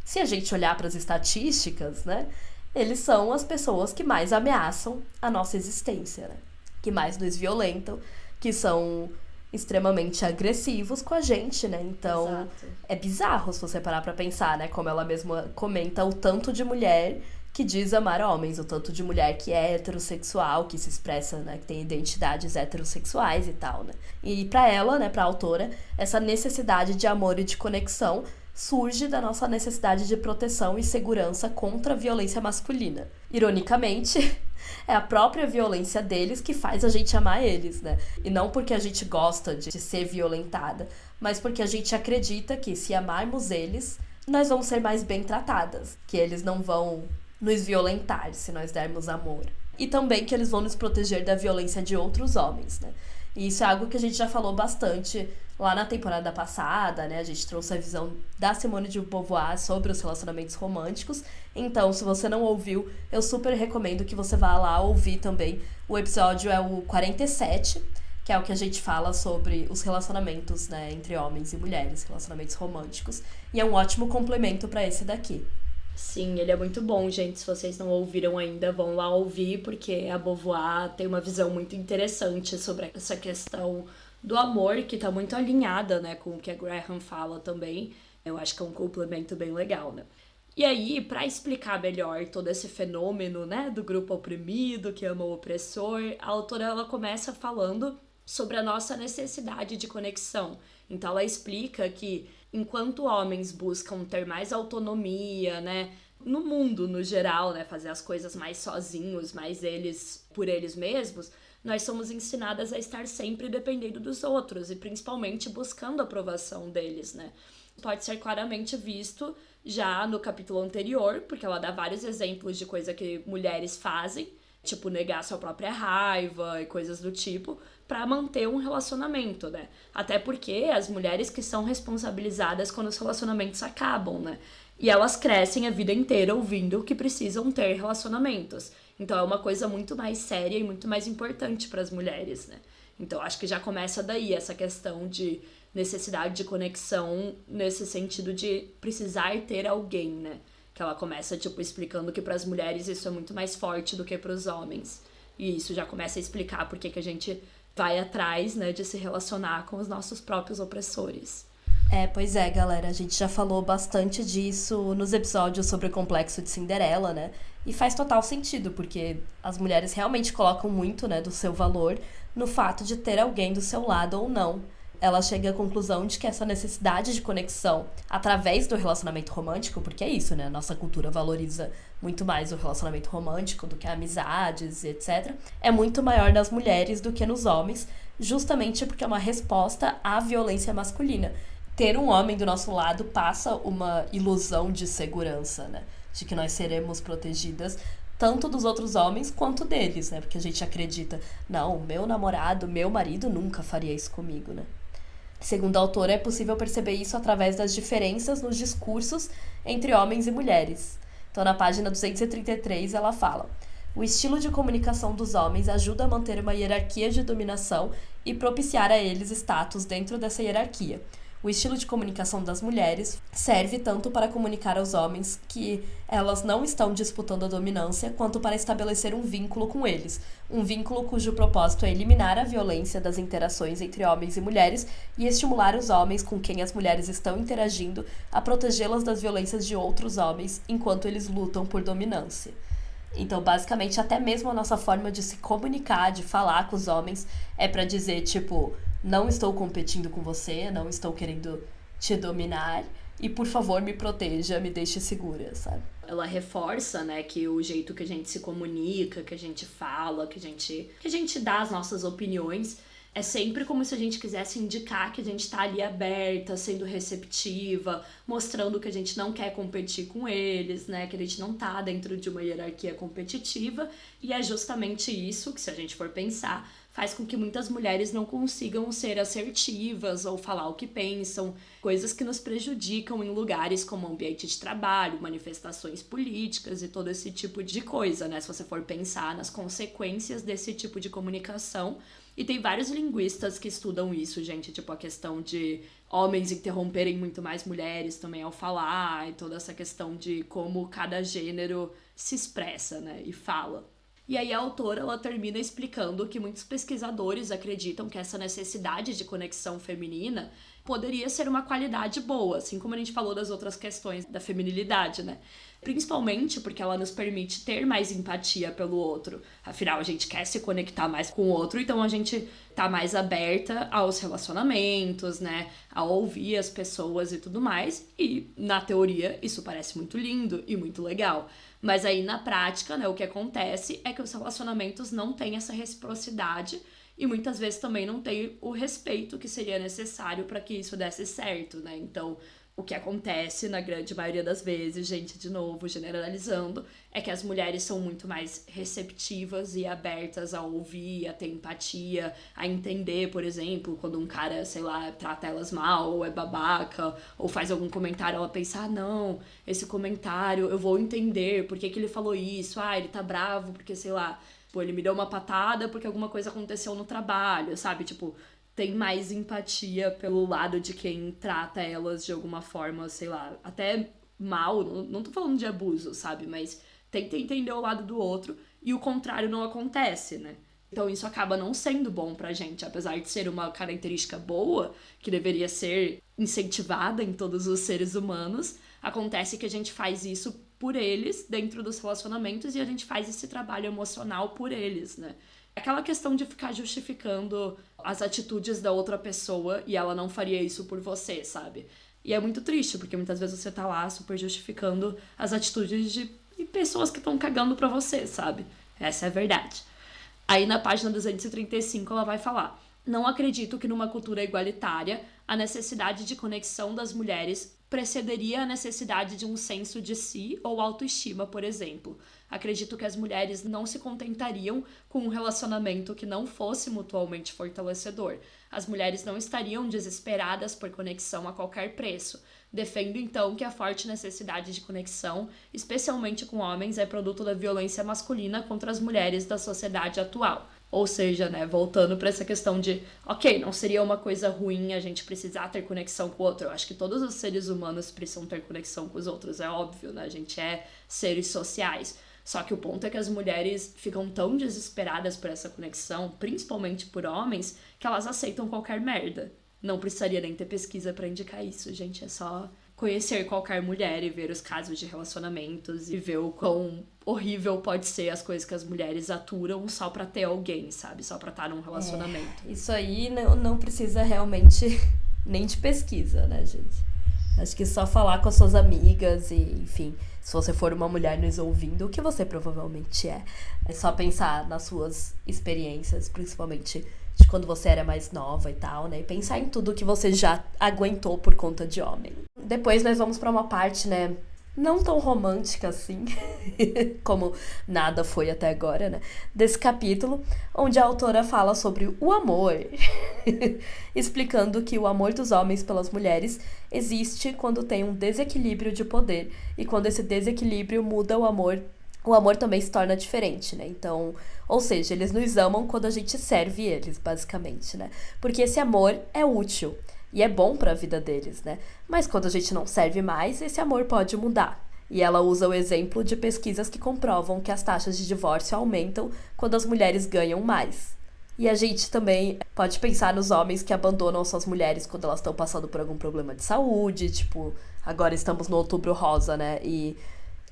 Se a gente olhar para as estatísticas, né, eles são as pessoas que mais ameaçam a nossa existência, né, que mais nos violentam, que são extremamente agressivos com a gente, né? Então, Exato. É bizarro se você parar pra pensar, né? Como ela mesma comenta, o tanto de mulher que diz amar homens, o tanto de mulher que é heterossexual, que se expressa, né? Que tem identidades heterossexuais e tal, né? E pra ela, né? Pra autora, essa necessidade de amor e de conexão surge da nossa necessidade de proteção e segurança contra a violência masculina. Ironicamente, é a própria violência deles que faz a gente amar eles, né? E não porque a gente gosta de ser violentada, mas porque a gente acredita que se amarmos eles, nós vamos ser mais bem tratadas, que eles não vão nos violentar se nós dermos amor. E também que eles vão nos proteger da violência de outros homens, né? E isso é algo que a gente já falou bastante lá na temporada passada, né? A gente trouxe a visão da Simone de Beauvoir sobre os relacionamentos românticos. Então, se você não ouviu, eu super recomendo que você vá lá ouvir também. O episódio é o 47, que é o que a gente fala sobre os relacionamentos, né, entre homens e mulheres, relacionamentos românticos. E é um ótimo complemento para esse daqui. Sim, ele é muito bom, gente. Se vocês não ouviram ainda, vão lá ouvir, porque a Beauvoir tem uma visão muito interessante sobre essa questão do amor, que tá muito alinhada, né, com o que a Graham fala também. Eu acho que é um complemento bem legal, né? E aí, para explicar melhor todo esse fenômeno, né, do grupo oprimido que ama o opressor, a autora ela começa falando sobre a nossa necessidade de conexão. Então ela explica que enquanto homens buscam ter mais autonomia, né, no mundo no geral, né, fazer as coisas mais sozinhos, mais eles por eles mesmos, nós somos ensinadas a estar sempre dependendo dos outros e principalmente buscando a aprovação deles, né? Pode ser claramente visto já no capítulo anterior, porque ela dá vários exemplos de coisa que mulheres fazem, tipo negar sua própria raiva e coisas do tipo, pra manter um relacionamento, né? Até porque as mulheres que são responsabilizadas quando os relacionamentos acabam, né? E elas crescem a vida inteira ouvindo que precisam ter relacionamentos. Então é uma coisa muito mais séria e muito mais importante para as mulheres, né? Então acho que já começa daí essa questão de necessidade de conexão nesse sentido de precisar ter alguém, né? Que ela começa, tipo, explicando que para as mulheres isso é muito mais forte do que para os homens. E isso já começa a explicar por que a gente vai atrás, né, de se relacionar com os nossos próprios opressores. Pois é, galera, a gente já falou bastante disso nos episódios sobre o complexo de Cinderela, né? E faz total sentido, porque as mulheres realmente colocam muito, né, do seu valor no fato de ter alguém do seu lado ou não. Ela chega à conclusão de que essa necessidade de conexão através do relacionamento romântico, porque é isso, né? Nossa cultura valoriza muito mais o relacionamento romântico do que amizades e etc. É muito maior nas mulheres do que nos homens, justamente porque é uma resposta à violência masculina. Ter um homem do nosso lado passa uma ilusão de segurança, né? De que nós seremos protegidas, tanto dos outros homens quanto deles, né? Porque a gente acredita, não, meu namorado, meu marido nunca faria isso comigo, né? Segundo a autora, é possível perceber isso através das diferenças nos discursos entre homens e mulheres. Então, na página 233, ela fala: o estilo de comunicação dos homens ajuda a manter uma hierarquia de dominação e propiciar a eles status dentro dessa hierarquia. O estilo de comunicação das mulheres serve tanto para comunicar aos homens que elas não estão disputando a dominância, quanto para estabelecer um vínculo com eles. Um vínculo cujo propósito é eliminar a violência das interações entre homens e mulheres e estimular os homens com quem as mulheres estão interagindo a protegê-las das violências de outros homens enquanto eles lutam por dominância. Então, basicamente, até mesmo a nossa forma de se comunicar, de falar com os homens, é para dizer, tipo, não estou competindo com você, não estou querendo te dominar e, por favor, me proteja, me deixe segura, sabe? Ela reforça, né, que o jeito que a gente se comunica, que a gente fala, que a gente dá as nossas opiniões, é sempre como se a gente quisesse indicar que a gente tá ali aberta, sendo receptiva, mostrando que a gente não quer competir com eles, né? Que a gente não tá dentro de uma hierarquia competitiva. E é justamente isso que, se a gente for pensar, faz com que muitas mulheres não consigam ser assertivas ou falar o que pensam, coisas que nos prejudicam em lugares como ambiente de trabalho, manifestações políticas e todo esse tipo de coisa, né? Se você for pensar nas consequências desse tipo de comunicação. E tem vários linguistas que estudam isso, gente, tipo a questão de homens interromperem muito mais mulheres também ao falar, e toda essa questão de como cada gênero se expressa, né, e fala. E aí a autora, ela termina explicando que muitos pesquisadores acreditam que essa necessidade de conexão feminina poderia ser uma qualidade boa, assim como a gente falou das outras questões da feminilidade, né? Principalmente porque ela nos permite ter mais empatia pelo outro. Afinal, a gente quer se conectar mais com o outro, então a gente tá mais aberta aos relacionamentos, né? A ouvir as pessoas e tudo mais. E, na teoria, isso parece muito lindo e muito legal. Mas aí, na prática, né, o que acontece é que os relacionamentos não têm essa reciprocidade e muitas vezes também não tem o respeito que seria necessário para que isso desse certo, né? Então, o que acontece na grande maioria das vezes, gente, de novo, generalizando, é que as mulheres são muito mais receptivas e abertas a ouvir, a ter empatia, a entender, por exemplo, quando um cara, sei lá, trata elas mal, ou é babaca, ou faz algum comentário, ela pensa, ah, não, esse comentário eu vou entender, por que que ele falou isso? Ah, ele tá bravo porque, sei lá, pô, ele me deu uma patada porque alguma coisa aconteceu no trabalho, sabe? Tipo, tem mais empatia pelo lado de quem trata elas de alguma forma, sei lá, até mal, não tô falando de abuso, sabe? Mas tenta entender o lado do outro e o contrário não acontece, né? Então isso acaba não sendo bom pra gente, apesar de ser uma característica boa, que deveria ser incentivada em todos os seres humanos, acontece que a gente faz isso por eles dentro dos relacionamentos e a gente faz esse trabalho emocional por eles, né? Aquela questão de ficar justificando as atitudes da outra pessoa e ela não faria isso por você, sabe? E é muito triste, porque muitas vezes você tá lá super justificando as atitudes de pessoas que estão cagando pra você, sabe? Essa é a verdade. Aí na página 235 ela vai falar: não acredito que numa cultura igualitária a necessidade de conexão das mulheres precederia a necessidade de um senso de si ou autoestima, por exemplo. Acredito que as mulheres não se contentariam com um relacionamento que não fosse mutualmente fortalecedor. As mulheres não estariam desesperadas por conexão a qualquer preço. Defendo, então, que a forte necessidade de conexão, especialmente com homens, é produto da violência masculina contra as mulheres da sociedade atual. Ou seja, né, voltando para essa questão de, ok, não seria uma coisa ruim a gente precisar ter conexão com o outro. Eu acho que todos os seres humanos precisam ter conexão com os outros, é óbvio, né? A gente é seres sociais. Só que o ponto é que as mulheres ficam tão desesperadas por essa conexão, principalmente por homens, que elas aceitam qualquer merda. Não precisaria nem ter pesquisa pra indicar isso, gente. É só conhecer qualquer mulher e ver os casos de relacionamentos e ver o quão horrível pode ser as coisas que as mulheres aturam só pra ter alguém, sabe? Só pra estar num relacionamento. Isso aí não precisa realmente nem de pesquisa, né, gente? Acho que só falar com as suas amigas e, enfim, se você for uma mulher nos ouvindo, o que você provavelmente é. É só pensar nas suas experiências, principalmente de quando você era mais nova e tal, né? E pensar em tudo que você já aguentou por conta de homem. Depois nós vamos pra uma parte, né, não tão romântica assim, como nada foi até agora, né? Desse capítulo, onde a autora fala sobre o amor, explicando que o amor dos homens pelas mulheres existe quando tem um desequilíbrio de poder, e quando esse desequilíbrio muda o amor também se torna diferente, né? Então, ou seja, eles nos amam quando a gente serve eles, basicamente, né? Porque esse amor é útil e é bom para a vida deles, né? Mas quando a gente não serve mais, esse amor pode mudar. E ela usa o exemplo de pesquisas que comprovam que as taxas de divórcio aumentam quando as mulheres ganham mais. E a gente também pode pensar nos homens que abandonam suas mulheres quando elas estão passando por algum problema de saúde, tipo, agora estamos no Outubro Rosa, né? E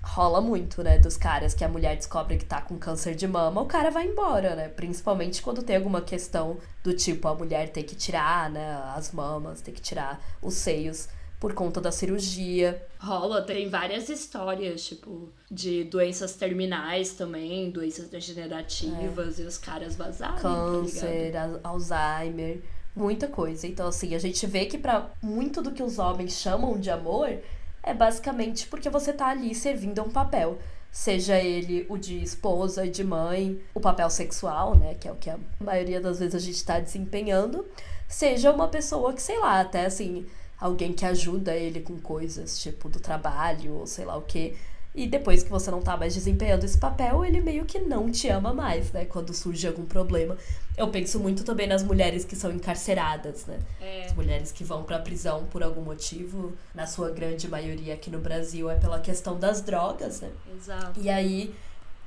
rola muito, né, dos caras que a mulher descobre que tá com câncer de mama, o cara vai embora, né, principalmente quando tem alguma questão do tipo, a mulher tem que tirar, né, as mamas, tem que tirar os seios por conta da cirurgia. Rola, tem várias histórias, tipo, de doenças terminais também, doenças degenerativas, e os caras vazarem, câncer, Alzheimer, muita coisa. Então, assim, a gente vê que pra muito do que os homens chamam de amor é basicamente porque você tá ali servindo a um papel. Seja ele o de esposa, de mãe, o papel sexual, né, que é o que a maioria das vezes a gente tá desempenhando. Seja uma pessoa que, sei lá, até assim, alguém que ajuda ele com coisas, tipo, do trabalho, ou sei lá o quê. E depois que você não tá mais desempenhando esse papel, ele meio que não te ama mais, né, quando surge algum problema. Eu penso muito também nas mulheres que são encarceradas, né? As mulheres que vão pra prisão por algum motivo, na sua grande maioria aqui no Brasil, é pela questão das drogas, né? Exato. E aí,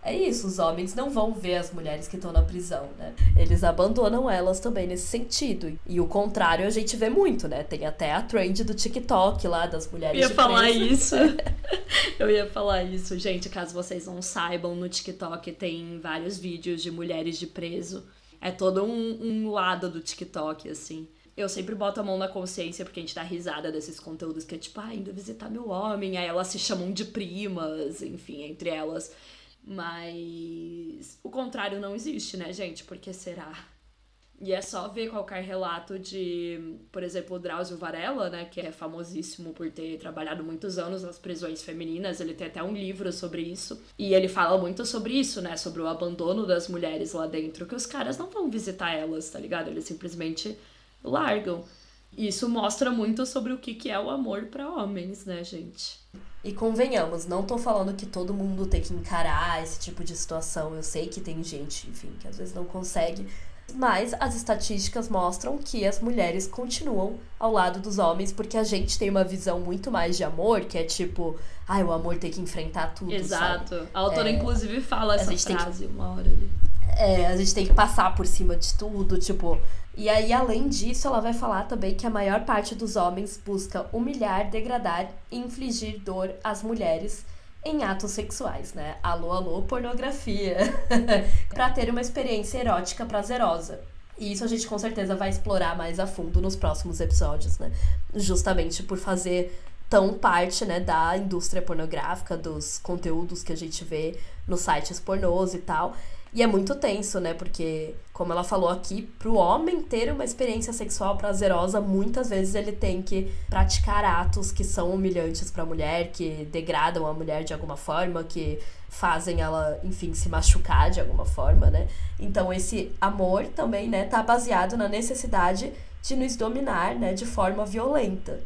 é isso, os homens não vão ver as mulheres que estão na prisão, né? Eles abandonam elas também nesse sentido. E o contrário a gente vê muito, né? Tem até a trend do TikTok lá, das mulheres Eu ia de falar preso. isso. Eu ia falar isso. Gente, caso vocês não saibam, no TikTok tem vários vídeos de mulheres de preso. É todo um lado do TikTok, assim. Eu sempre boto a mão na consciência porque a gente dá risada desses conteúdos que é tipo, indo visitar meu homem. Aí elas se chamam de primas, enfim, entre elas. Mas o contrário não existe, né, gente? Por que será? E é só ver qualquer relato de, por exemplo, o Drauzio Varela, né, que é famosíssimo por ter trabalhado muitos anos nas prisões femininas. Ele tem até um livro sobre isso. E ele fala muito sobre isso, né, sobre o abandono das mulheres lá dentro, que os caras não vão visitar elas, tá ligado? Eles simplesmente largam. E isso mostra muito sobre o que é o amor pra homens, né, gente? E convenhamos, não tô falando que todo mundo tem que encarar esse tipo de situação. Eu sei que tem gente, enfim, que às vezes não consegue. Mas as estatísticas mostram que as mulheres continuam ao lado dos homens, porque a gente tem uma visão muito mais de amor, que é tipo, o amor tem que enfrentar tudo, Exato. sabe? A autora, inclusive, fala essa frase uma hora ali. A gente tem que passar por cima de tudo, tipo... E aí, além disso, ela vai falar também que a maior parte dos homens busca humilhar, degradar e infligir dor às mulheres em atos sexuais, né? Alô, alô, pornografia. Pra ter uma experiência erótica prazerosa. E isso a gente com certeza vai explorar mais a fundo nos próximos episódios, né? Justamente por fazer tão parte, né, da indústria pornográfica, dos conteúdos que a gente vê nos sites pornôs e tal. E é muito tenso, né? Porque, como ela falou aqui, pro homem ter uma experiência sexual prazerosa, muitas vezes ele tem que praticar atos que são humilhantes pra mulher, que degradam a mulher de alguma forma, que fazem ela, enfim, se machucar de alguma forma, né? Então, esse amor também, né, tá baseado na necessidade de nos dominar, né, de forma violenta.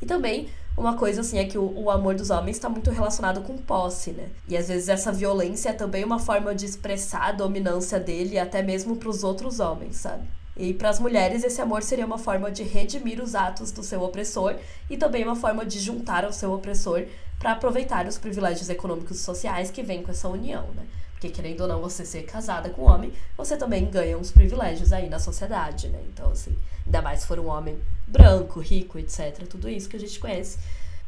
E também... uma coisa, assim, é que o amor dos homens está muito relacionado com posse, né? E às vezes essa violência é também uma forma de expressar a dominância dele até mesmo para os outros homens, sabe? E para as mulheres esse amor seria uma forma de redimir os atos do seu opressor e também uma forma de juntar ao seu opressor para aproveitar os privilégios econômicos e sociais que vêm com essa união, né? Porque querendo ou não você ser casada com um homem, você também ganha uns privilégios aí na sociedade, né? Então, assim, ainda mais se for um homem branco, rico, etc. Tudo isso que a gente conhece.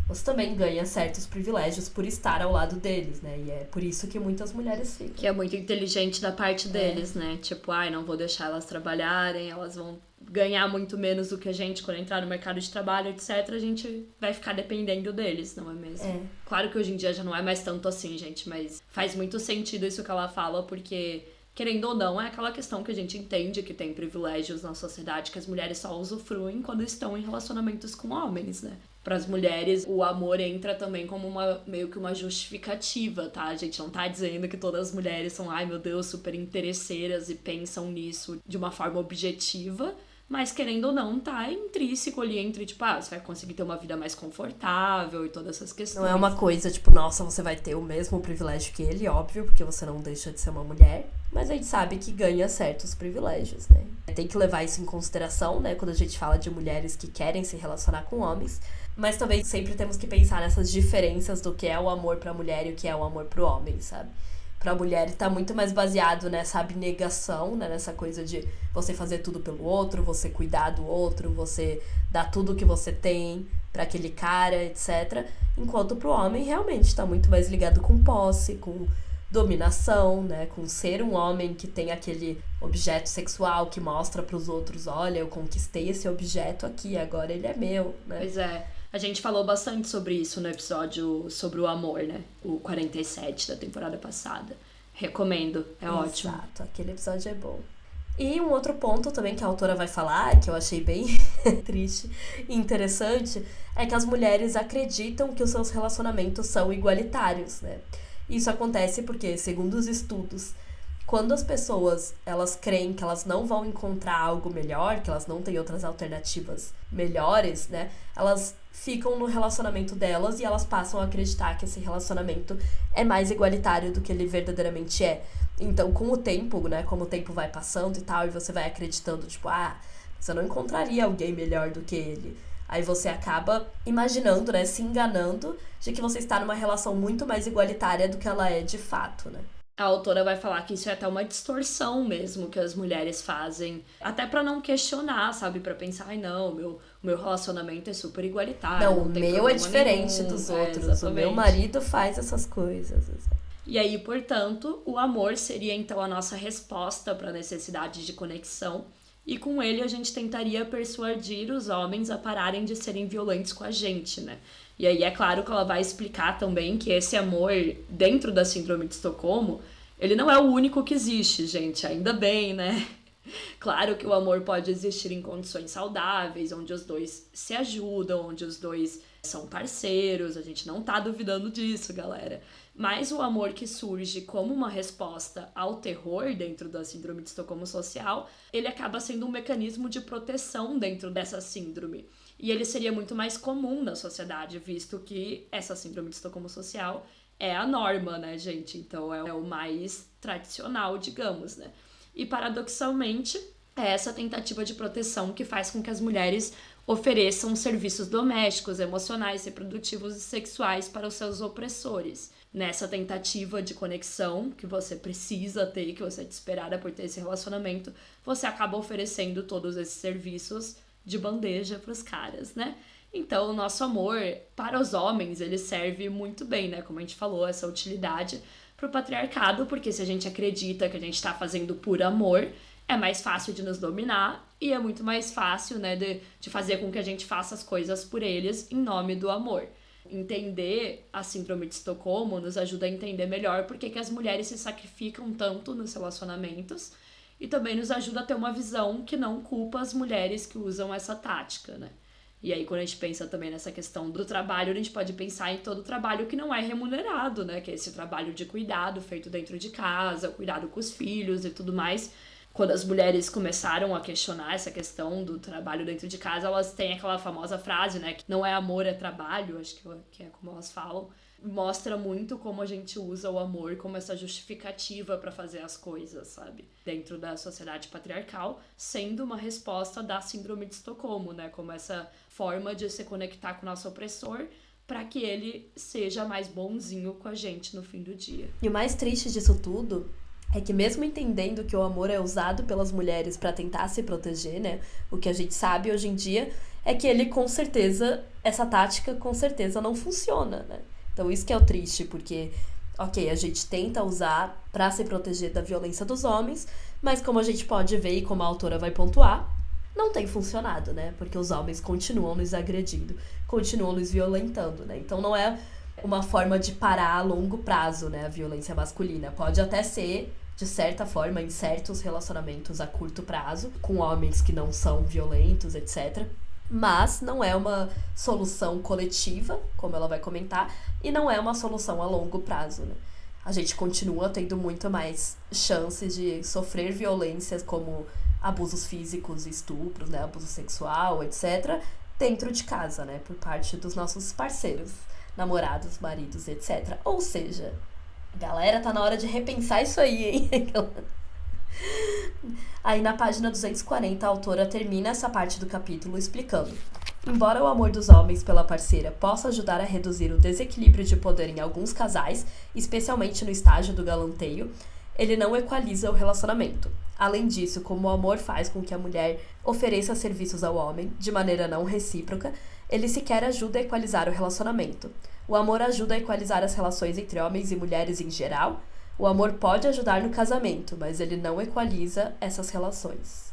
Você também ganha certos privilégios por estar ao lado deles, né? E é por isso que muitas mulheres ficam. Que é muito inteligente da parte deles, né? Tipo, não vou deixar elas trabalharem, elas vão ganhar muito menos do que a gente quando entrar no mercado de trabalho, etc. A gente vai ficar dependendo deles, não é mesmo? Claro que hoje em dia já não é mais tanto assim, gente, mas faz muito sentido isso que ela fala, porque querendo ou não, é aquela questão que a gente entende que tem privilégios na sociedade, que as mulheres só usufruem quando estão em relacionamentos com homens, né? Para as mulheres, o amor entra também como meio que uma justificativa, tá? A gente não tá dizendo que todas as mulheres são, ai meu Deus, super interesseiras e pensam nisso de uma forma objetiva, mas querendo ou não, tá intrínseco ali entre, tipo, você vai conseguir ter uma vida mais confortável e todas essas questões. Não é uma coisa, tipo, nossa, você vai ter o mesmo privilégio que ele, óbvio, porque você não deixa de ser uma mulher, mas a gente sabe que ganha certos privilégios, né? Tem que levar isso em consideração, né, quando a gente fala de mulheres que querem se relacionar com homens, mas também sempre temos que pensar nessas diferenças do que é o amor pra mulher e o que é o amor pro homem, sabe? Pra mulher tá muito mais baseado nessa abnegação, né? Nessa coisa de você fazer tudo pelo outro, você cuidar do outro, você dar tudo que você tem pra aquele cara, etc. Enquanto pro homem realmente tá muito mais ligado com posse, com dominação, né? Com ser um homem que tem aquele objeto sexual que mostra pros outros, olha, eu conquistei esse objeto aqui, agora ele é meu, né? Pois é. A gente falou bastante sobre isso no episódio sobre o amor, né? O 47 da temporada passada. Recomendo, é ótimo. Exato, aquele episódio é bom. E um outro ponto também que a autora vai falar, que eu achei bem triste e interessante, é que as mulheres acreditam que os seus relacionamentos são igualitários, né? Isso acontece porque, segundo os estudos, quando as pessoas, elas creem que elas não vão encontrar algo melhor, que elas não têm outras alternativas melhores, né? Elas ficam no relacionamento delas e elas passam a acreditar que esse relacionamento é mais igualitário do que ele verdadeiramente é. Então, com o tempo, né? Como o tempo vai passando e tal, e você vai acreditando, tipo, você não encontraria alguém melhor do que ele. Aí você acaba imaginando, né? Se enganando de que você está numa relação muito mais igualitária do que ela é de fato, né? A autora vai falar que isso é até uma distorção mesmo que as mulheres fazem, até pra não questionar, sabe? Pra pensar, não, o meu relacionamento é super igualitário. Não, o meu é diferente dos outros. O meu marido faz essas coisas. E aí, portanto, o amor seria então a nossa resposta pra necessidade de conexão. E com ele a gente tentaria persuadir os homens a pararem de serem violentos com a gente, né? E aí é claro que ela vai explicar também que esse amor dentro da síndrome de Estocolmo, ele não é o único que existe, gente, ainda bem, né? Claro que o amor pode existir em condições saudáveis, onde os dois se ajudam, onde os dois são parceiros, a gente não tá duvidando disso, galera. Mas o amor que surge como uma resposta ao terror dentro da síndrome de Estocolmo social, ele acaba sendo um mecanismo de proteção dentro dessa síndrome. E ele seria muito mais comum na sociedade, visto que essa síndrome de Estocolmo social é a norma, né, gente? Então é o mais tradicional, digamos, né? E paradoxalmente, é essa tentativa de proteção que faz com que as mulheres ofereçam serviços domésticos, emocionais, reprodutivos e sexuais para os seus opressores. Nessa tentativa de conexão que você precisa ter, que você é desesperada por ter esse relacionamento, você acaba oferecendo todos esses serviços de bandeja pros caras, né? Então, o nosso amor, para os homens, ele serve muito bem, né? Como a gente falou, essa utilidade pro patriarcado, porque se a gente acredita que a gente tá fazendo por amor, é mais fácil de nos dominar e é muito mais fácil, né, de fazer com que a gente faça as coisas por eles em nome do amor. Entender a síndrome de Estocolmo nos ajuda a entender melhor por que as mulheres se sacrificam tanto nos relacionamentos e também nos ajuda a ter uma visão que não culpa as mulheres que usam essa tática, né? E aí, quando a gente pensa também nessa questão do trabalho, a gente pode pensar em todo o trabalho que não é remunerado, né? Que é esse trabalho de cuidado feito dentro de casa, cuidado com os filhos e tudo mais. Quando as mulheres começaram a questionar essa questão do trabalho dentro de casa, elas têm aquela famosa frase, né? Que não é amor, é trabalho, acho que é como elas falam. Mostra muito como a gente usa o amor como essa justificativa para fazer as coisas, sabe? Dentro da sociedade patriarcal, sendo uma resposta da síndrome de Estocolmo, né? Como essa forma de se conectar com o nosso opressor para que ele seja mais bonzinho com a gente no fim do dia. E o mais triste disso tudo é que mesmo entendendo que o amor é usado pelas mulheres para tentar se proteger, né? O que a gente sabe hoje em dia é que ele, com certeza, essa tática com certeza não funciona, né? Então isso que é o triste, porque, ok, a gente tenta usar para se proteger da violência dos homens, mas como a gente pode ver e como a autora vai pontuar, não tem funcionado, né? Porque os homens continuam nos agredindo, continuam nos violentando, né? Então não é uma forma de parar a longo prazo, né? A violência masculina. Pode até ser de certa forma, em certos relacionamentos a curto prazo, com homens que não são violentos, etc. Mas não é uma solução coletiva, como ela vai comentar, e não é uma solução a longo prazo, né? A gente continua tendo muito mais chances de sofrer violências como abusos físicos, estupros, né, abuso sexual, etc., dentro de casa, né, por parte dos nossos parceiros, namorados, maridos, etc. Ou seja, galera, tá na hora de repensar isso aí, hein? Aí na página 240 a autora termina essa parte do capítulo explicando: embora o amor dos homens pela parceira possa ajudar a reduzir o desequilíbrio de poder em alguns casais, especialmente no estágio do galanteio, ele não equaliza o relacionamento. Além disso, como o amor faz com que a mulher ofereça serviços ao homem, de maneira não recíproca, ele sequer ajuda a equalizar o relacionamento. O amor ajuda a equalizar as relações entre homens e mulheres em geral. O amor pode ajudar no casamento, mas ele não equaliza essas relações.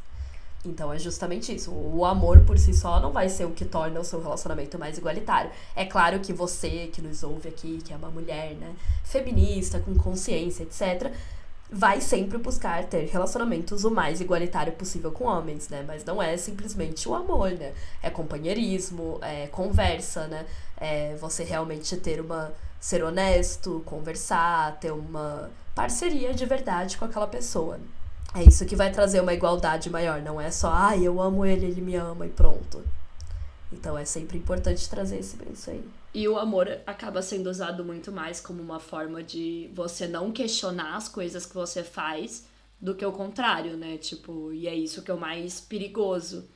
Então é justamente isso. O amor por si só não vai ser o que torna o seu relacionamento mais igualitário. É claro que você, que nos ouve aqui, que é uma mulher, né, feminista, com consciência, etc., vai sempre buscar ter relacionamentos o mais igualitário possível com homens, né? Mas não é simplesmente o amor, né? É companheirismo, é conversa, né? É você realmente ser honesto, conversar, ter uma parceria de verdade com aquela pessoa. É isso que vai trazer uma igualdade maior, não é só, eu amo ele, ele me ama e pronto. Então é sempre importante trazer isso aí. E o amor acaba sendo usado muito mais como uma forma de você não questionar as coisas que você faz do que o contrário, né? Tipo, e é isso que é o mais perigoso.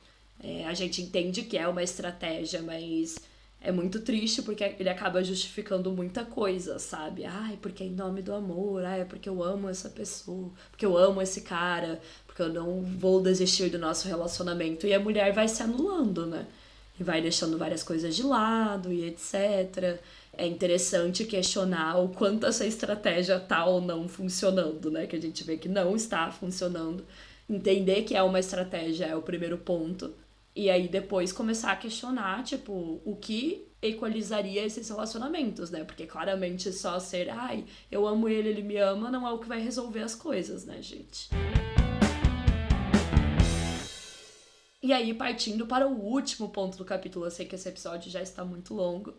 A gente entende que é uma estratégia, mas é muito triste porque ele acaba justificando muita coisa, sabe? Porque é em nome do amor, é porque eu amo essa pessoa, porque eu amo esse cara, porque eu não vou desistir do nosso relacionamento. E a mulher vai se anulando, né? E vai deixando várias coisas de lado e etc. É interessante questionar o quanto essa estratégia tá ou não funcionando, né? Que a gente vê que não está funcionando. Entender que é uma estratégia é o primeiro ponto. E aí depois começar a questionar, tipo, o que equalizaria esses relacionamentos, né? Porque claramente só ser, eu amo ele, ele me ama, não é o que vai resolver as coisas, né, gente? E aí, partindo para o último ponto do capítulo, eu sei que esse episódio já está muito longo,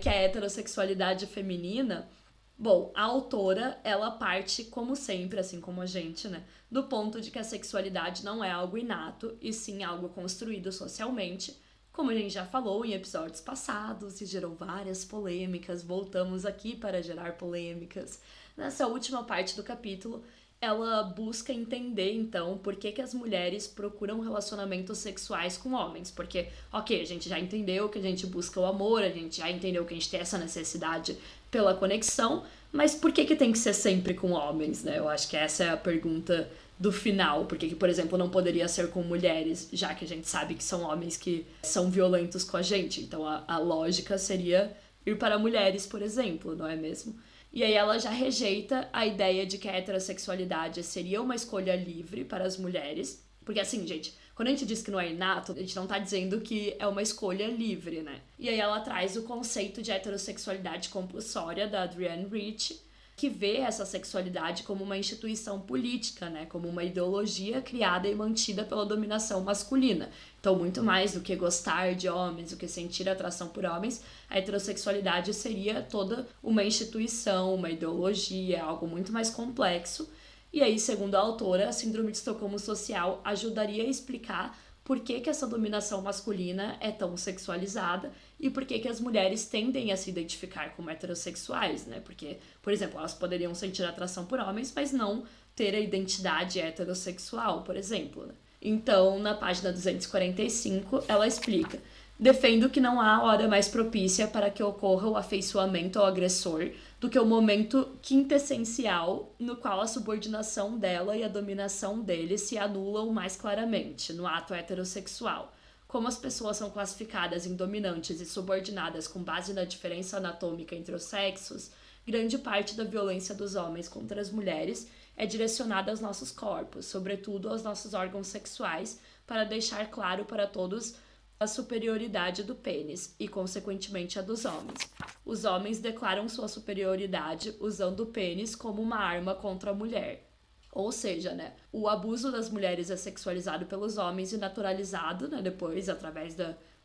que é a heterossexualidade feminina. Bom, a autora, ela parte, como sempre, assim como a gente, né, do ponto de que a sexualidade não é algo inato, e sim algo construído socialmente, como a gente já falou em episódios passados, e gerou várias polêmicas, voltamos aqui para gerar polêmicas. Nessa última parte do capítulo, ela busca entender, então, por que as mulheres procuram relacionamentos sexuais com homens. Porque, ok, a gente já entendeu que a gente busca o amor, a gente já entendeu que a gente tem essa necessidade pela conexão, mas por que tem que ser sempre com homens, né? Eu acho que essa é a pergunta do final. Por que, por exemplo, não poderia ser com mulheres, já que a gente sabe que são homens que são violentos com a gente? Então, a lógica seria ir para mulheres, por exemplo, não é mesmo? E aí ela já rejeita a ideia de que a heterossexualidade seria uma escolha livre para as mulheres. Porque assim, gente, quando a gente diz que não é inato, a gente não tá dizendo que é uma escolha livre, né? E aí ela traz o conceito de heterossexualidade compulsória da Adrienne Rich, que vê essa sexualidade como uma instituição política, né? Como uma ideologia criada e mantida pela dominação masculina. Então, muito mais do que gostar de homens, do que sentir atração por homens, a heterossexualidade seria toda uma instituição, uma ideologia, algo muito mais complexo. E aí, segundo a autora, a síndrome de Estocolmo social ajudaria a explicar por que essa dominação masculina é tão sexualizada e por que as mulheres tendem a se identificar como heterossexuais, né? Porque, por exemplo, elas poderiam sentir atração por homens, mas não ter a identidade heterossexual, por exemplo, né? Então, na página 245, ela explica: defendo que não há hora mais propícia para que ocorra o afeiçoamento ao agressor do que o momento quintessencial no qual a subordinação dela e a dominação dele se anulam mais claramente, no ato heterossexual. Como as pessoas são classificadas em dominantes e subordinadas com base na diferença anatômica entre os sexos, grande parte da violência dos homens contra as mulheres é direcionada aos nossos corpos, sobretudo aos nossos órgãos sexuais, para deixar claro para todos a superioridade do pênis e, consequentemente, a dos homens. Os homens declaram sua superioridade usando o pênis como uma arma contra a mulher. Ou seja, né, o abuso das mulheres é sexualizado pelos homens e naturalizado, né, depois, através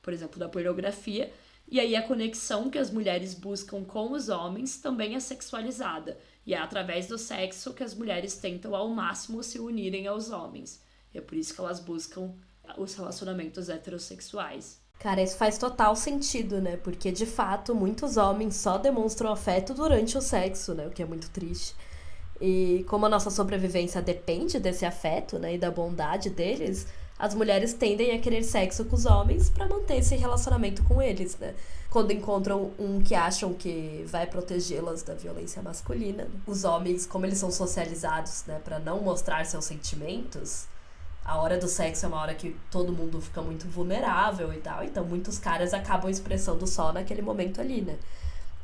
por exemplo, da pornografia. E aí a conexão que as mulheres buscam com os homens também é sexualizada. E é através do sexo que as mulheres tentam ao máximo se unirem aos homens. E é por isso que elas buscam os relacionamentos heterossexuais. Cara, isso faz total sentido, né? Porque, de fato, muitos homens só demonstram afeto durante o sexo, né? O que é muito triste. E como a nossa sobrevivência depende desse afeto, né? E da bondade deles, as mulheres tendem a querer sexo com os homens pra manter esse relacionamento com eles, né? Quando encontram um que acham que vai protegê-las da violência masculina, né? Os homens, como eles são socializados, né? Pra não mostrar seus sentimentos, a hora do sexo é uma hora que todo mundo fica muito vulnerável e tal. Então, muitos caras acabam expressando só naquele momento ali, né?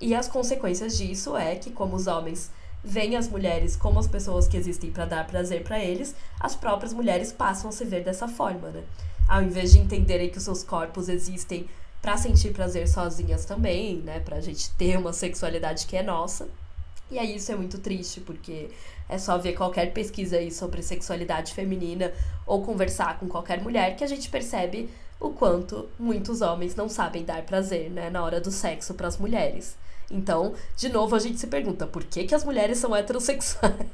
E as consequências disso é que, como os homens veem as mulheres como as pessoas que existem pra dar prazer pra eles, as próprias mulheres passam a se ver dessa forma, né? Ao invés de entenderem que os seus corpos existem pra sentir prazer sozinhas também, né? Pra gente ter uma sexualidade que é nossa. E aí isso é muito triste, porque é só ver qualquer pesquisa aí sobre sexualidade feminina ou conversar com qualquer mulher que a gente percebe o quanto muitos homens não sabem dar prazer, né, na hora do sexo para as mulheres. Então, de novo, a gente se pergunta, por que as mulheres são heterossexuais?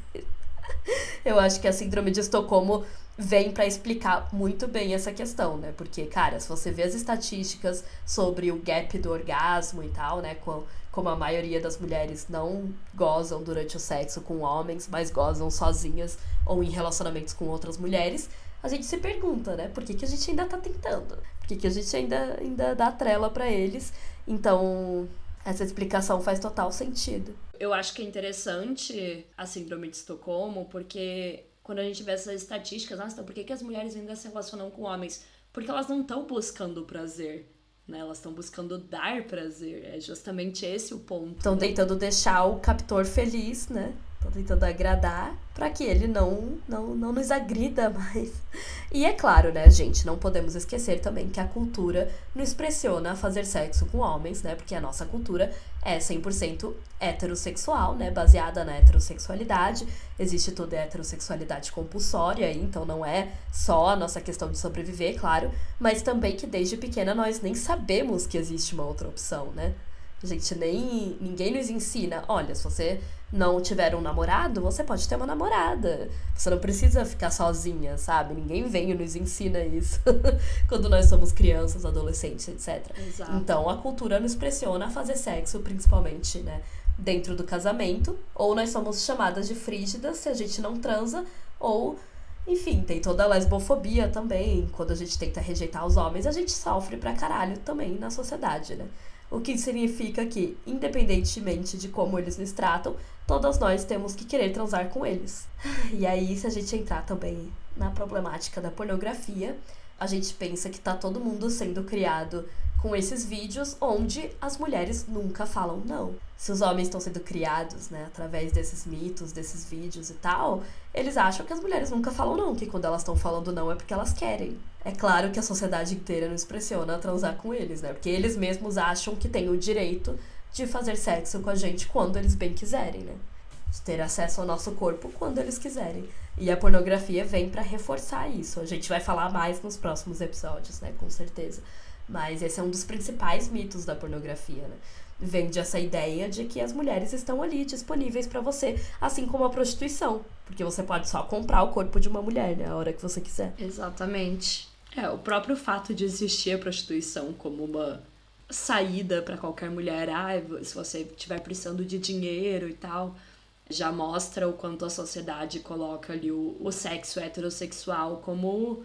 Eu acho que a síndrome de Estocolmo vem para explicar muito bem essa questão, né? Porque, cara, se você vê as estatísticas sobre o gap do orgasmo e tal, né? Como a maioria das mulheres não gozam durante o sexo com homens, mas gozam sozinhas ou em relacionamentos com outras mulheres, a gente se pergunta, né? Por que a gente ainda tá tentando? Por que a gente ainda dá trela pra eles? Então, essa explicação faz total sentido. Eu acho que é interessante a síndrome de Estocolmo, porque quando a gente vê essas estatísticas, nossa, então por que as mulheres ainda se relacionam com homens? Porque elas não estão buscando prazer, né? Elas estão buscando dar prazer. É justamente esse o ponto. Estão tentando deixar o captor feliz, né? Estão tentando agradar para que ele não nos agrida mais. E é claro, né, gente, não podemos esquecer também que a cultura nos pressiona a fazer sexo com homens, né? Porque a nossa cultura é 100% heterossexual, né? Baseada na heterossexualidade. Existe toda a heterossexualidade compulsória, então não é só a nossa questão de sobreviver, claro, mas também que desde pequena nós nem sabemos que existe uma outra opção, né? Ninguém nos ensina, olha, se você não tiver um namorado, você pode ter uma namorada. Você não precisa ficar sozinha, sabe? Ninguém vem e nos ensina isso quando nós somos crianças, adolescentes, etc. Exato. Então, a cultura nos pressiona a fazer sexo, principalmente, né? Dentro do casamento. Ou nós somos chamadas de frígidas se a gente não transa, ou... Enfim, tem toda a lesbofobia também. Quando a gente tenta rejeitar os homens, a gente sofre pra caralho também na sociedade, né? O que significa que, independentemente de como eles nos tratam, todas nós temos que querer transar com eles. E aí, se a gente entrar também na problemática da pornografia, a gente pensa que tá todo mundo sendo criado com esses vídeos onde as mulheres nunca falam não. Se os homens estão sendo criados, né, através desses mitos, desses vídeos e tal, eles acham que as mulheres nunca falam não, que quando elas estão falando não é porque elas querem. É claro que a sociedade inteira nos pressiona a transar com eles, né, porque eles mesmos acham que têm o direito de fazer sexo com a gente quando eles bem quiserem, né, de ter acesso ao nosso corpo quando eles quiserem. E a pornografia vem pra reforçar isso. A gente vai falar mais nos próximos episódios, né, com certeza. Mas esse é um dos principais mitos da pornografia, né? Vende essa ideia de que as mulheres estão ali disponíveis pra você, assim como a prostituição. Porque você pode só comprar o corpo de uma mulher, né? A hora que você quiser. Exatamente. O próprio fato de existir a prostituição como uma saída pra qualquer mulher, se você estiver precisando de dinheiro e tal, já mostra o quanto a sociedade coloca ali o sexo heterossexual como...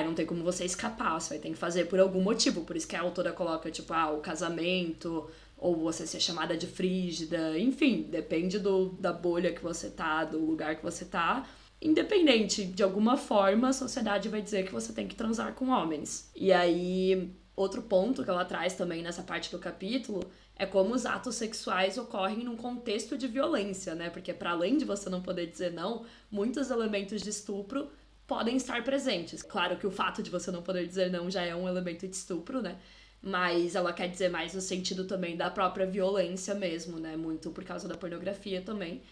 não tem como você escapar, você vai ter que fazer por algum motivo. Por isso que a autora coloca, tipo, o casamento, ou você ser chamada de frígida, enfim, depende da bolha que você tá, do lugar que você tá. Independente, de alguma forma, a sociedade vai dizer que você tem que transar com homens. E aí, outro ponto que ela traz também nessa parte do capítulo é como os atos sexuais ocorrem num contexto de violência, né? Porque para além de você não poder dizer não, muitos elementos de estupro podem estar presentes. Claro que o fato de você não poder dizer não já é um elemento de estupro, né? Mas ela quer dizer mais no sentido também da própria violência mesmo, né? Muito por causa da pornografia também.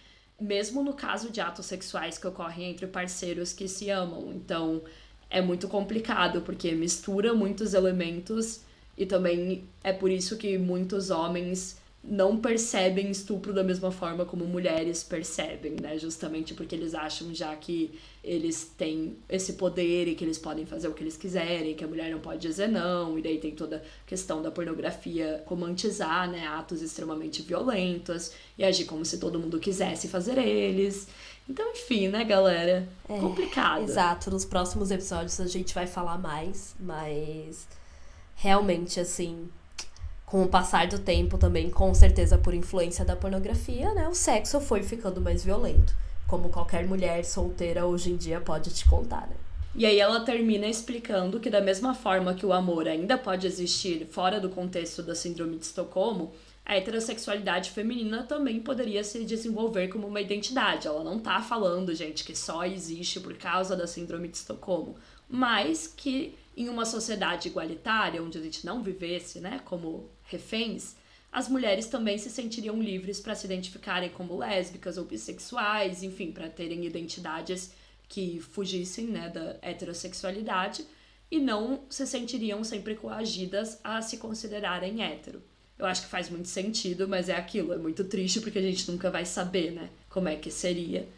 mesmo no caso de atos sexuais que ocorrem entre parceiros que se amam. Então, é muito complicado, porque mistura muitos elementos e também é por isso que muitos homens não percebem estupro da mesma forma como mulheres percebem, né? Justamente porque eles acham já que eles têm esse poder e que eles podem fazer o que eles quiserem, que a mulher não pode dizer não, e daí tem toda a questão da pornografia romantizar, né? Atos extremamente violentos e agir como se todo mundo quisesse fazer eles. Então, enfim, né, galera? Complicado. Exato, nos próximos episódios a gente vai falar mais, mas realmente, assim, com o passar do tempo também, com certeza por influência da pornografia, né, o sexo foi ficando mais violento, como qualquer mulher solteira hoje em dia pode te contar, né? E aí ela termina explicando que da mesma forma que o amor ainda pode existir fora do contexto da síndrome de Estocolmo, a heterossexualidade feminina também poderia se desenvolver como uma identidade. Ela não tá falando, gente, que só existe por causa da síndrome de Estocolmo, mas que em uma sociedade igualitária, onde a gente não vivesse, né, como reféns, as mulheres também se sentiriam livres para se identificarem como lésbicas ou bissexuais, enfim, para terem identidades que fugissem, né, da heterossexualidade e não se sentiriam sempre coagidas a se considerarem hétero. Eu acho que faz muito sentido, mas é aquilo, é muito triste porque a gente nunca vai saber, né, como é que seria.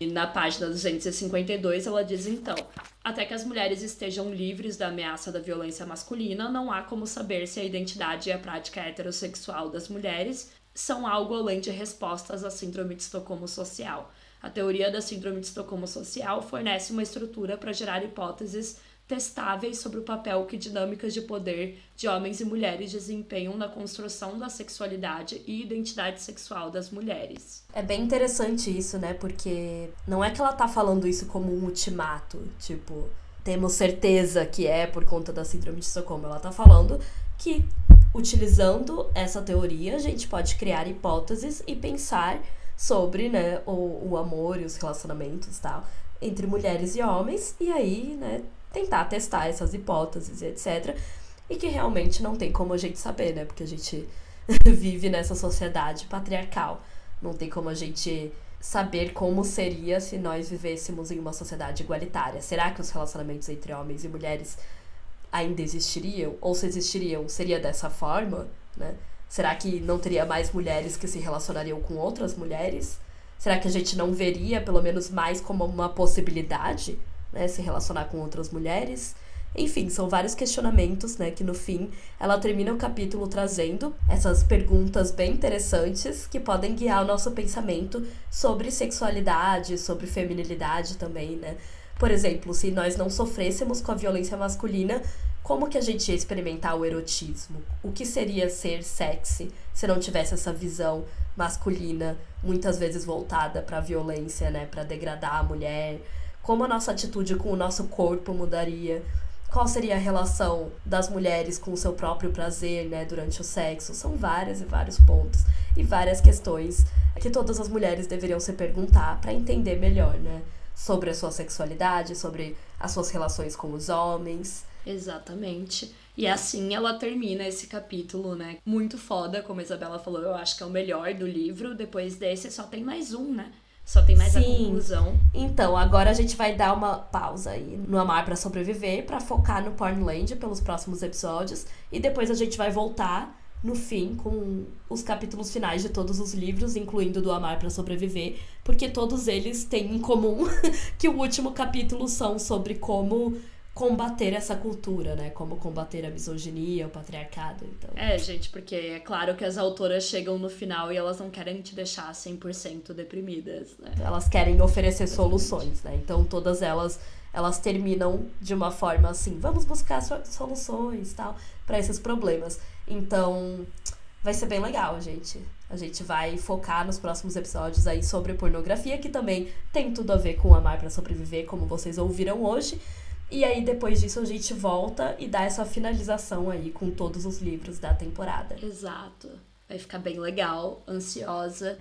E na página 252 ela diz então: até que as mulheres estejam livres da ameaça da violência masculina, não há como saber se a identidade e a prática heterossexual das mulheres são algo além de respostas à síndrome de Estocolmo social. A teoria da síndrome de Estocolmo social fornece uma estrutura para gerar hipóteses testáveis sobre o papel que dinâmicas de poder de homens e mulheres desempenham na construção da sexualidade e identidade sexual das mulheres. É bem interessante isso, né? Porque não é que ela tá falando isso como um ultimato, tipo, temos certeza que é por conta da síndrome de Estocolmo. Ela tá falando que, utilizando essa teoria, a gente pode criar hipóteses e pensar sobre, né, o amor e os relacionamentos, tal, entre mulheres e homens, e aí, né, tentar testar essas hipóteses, etc. E que realmente não tem como a gente saber, né? Porque a gente vive nessa sociedade patriarcal. Não tem como a gente saber como seria se nós vivêssemos em uma sociedade igualitária. Será que os relacionamentos entre homens e mulheres ainda existiriam? Ou se existiriam, seria dessa forma, né? Será que não teria mais mulheres que se relacionariam com outras mulheres? Será que a gente não veria, pelo menos, mais como uma possibilidade, né, se relacionar com outras mulheres? Enfim, são vários questionamentos, né, que no fim ela termina o capítulo trazendo essas perguntas bem interessantes que podem guiar o nosso pensamento sobre sexualidade, sobre feminilidade também, né? Por exemplo, se nós não sofrêssemos com a violência masculina, como que a gente ia experimentar o erotismo? O que seria ser sexy se não tivesse essa visão masculina, muitas vezes voltada para a violência, né, para degradar a mulher? Como a nossa atitude com o nosso corpo mudaria? Qual seria a relação das mulheres com o seu próprio prazer, né, durante o sexo? São vários e vários pontos e várias questões que todas as mulheres deveriam se perguntar para entender melhor, né, sobre a sua sexualidade, sobre as suas relações com os homens. Exatamente. E assim ela termina esse capítulo, né? Muito foda, como a Isabela falou, eu acho que é o melhor do livro. Depois desse só tem mais um, né? Só tem mais a conclusão. Então, agora a gente vai dar uma pausa aí no Amar pra Sobreviver pra focar no Pornland pelos próximos episódios. E depois a gente vai voltar no fim com os capítulos finais de todos os livros, incluindo do Amar pra Sobreviver, porque todos eles têm em comum que o último capítulo são sobre como combater essa cultura, né? Como combater a misoginia, o patriarcado, então. Gente, porque é claro que as autoras chegam no final e elas não querem te deixar 100% deprimidas, né? Elas querem oferecer soluções, né? Então todas elas terminam de uma forma assim, vamos buscar soluções, tal, para esses problemas. Então, vai ser bem legal, gente. A gente vai focar nos próximos episódios aí sobre pornografia, que também tem tudo a ver com Amar pra Sobreviver, como vocês ouviram hoje. E aí, depois disso, a gente volta e dá essa finalização aí com todos os livros da temporada. Exato. Vai ficar bem legal, ansiosa.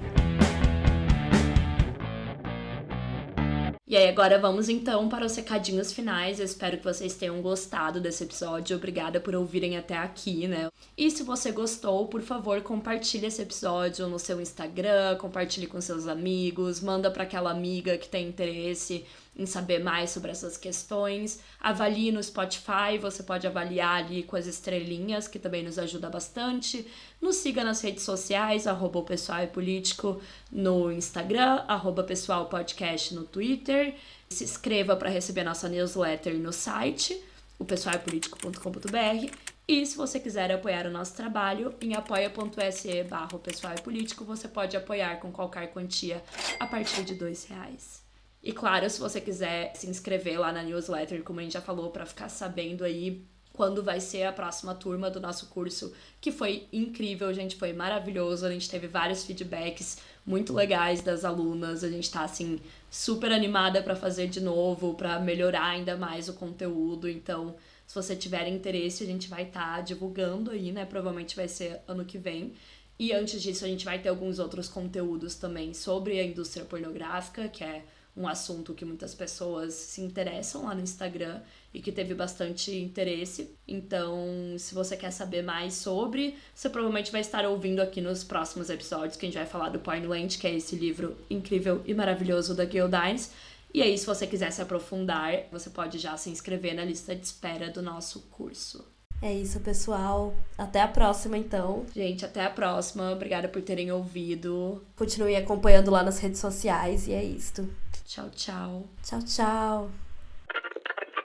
E aí agora vamos então para os recadinhos finais. Eu espero que vocês tenham gostado desse episódio. Obrigada por ouvirem até aqui, né? E se você gostou, por favor, compartilhe esse episódio no seu Instagram, compartilhe com seus amigos, manda para aquela amiga que tem interesse em saber mais sobre essas questões. Avalie no Spotify, você pode avaliar ali com as estrelinhas, que também nos ajuda bastante. Nos siga nas redes sociais, @pessoalepolítico no Instagram, @pessoalpodcast no Twitter. Se inscreva para receber nossa newsletter no site, pessoalepolítico.com.br. E se você quiser apoiar o nosso trabalho, em apoia.se/pessoalepolítico, você pode apoiar com qualquer quantia a partir de R$2. E claro, se você quiser se inscrever lá na newsletter, como a gente já falou, para ficar sabendo aí quando vai ser a próxima turma do nosso curso, que foi incrível, gente, foi maravilhoso. A gente teve vários feedbacks muito legais das alunas. A gente tá, assim, super animada para fazer de novo, para melhorar ainda mais o conteúdo. Então, se você tiver interesse, a gente vai estar divulgando aí, né? Provavelmente vai ser ano que vem. E antes disso, a gente vai ter alguns outros conteúdos também sobre a indústria pornográfica, que é um assunto que muitas pessoas se interessam lá no Instagram e que teve bastante interesse. Então, se você quer saber mais sobre, você provavelmente vai estar ouvindo aqui nos próximos episódios, que a gente vai falar do Pornland, que é esse livro incrível e maravilhoso da Gayle Dines. E aí, se você quiser se aprofundar, você pode já se inscrever na lista de espera do nosso curso. É isso, pessoal. Até a próxima, então. Gente, até a próxima. Obrigada por terem ouvido. Continue acompanhando lá nas redes sociais e é isto. Tchau, tchau. Tchau, tchau.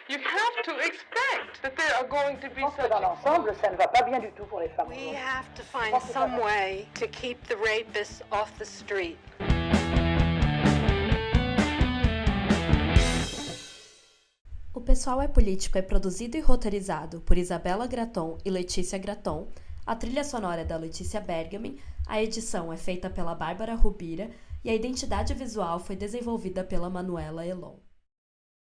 You have to expect that there are going to Je be pense que such dans l'ensemble, ça ne va pas bien du tout pour les femmes. We have to find some way to keep the rapists off the street. O Pessoal é Político é produzido e roteirizado por Isabela Graton e Letícia Graton. A trilha sonora é da Letícia Bergamin, a edição é feita pela Bárbara Rubira e a identidade visual foi desenvolvida pela Manuela Elon.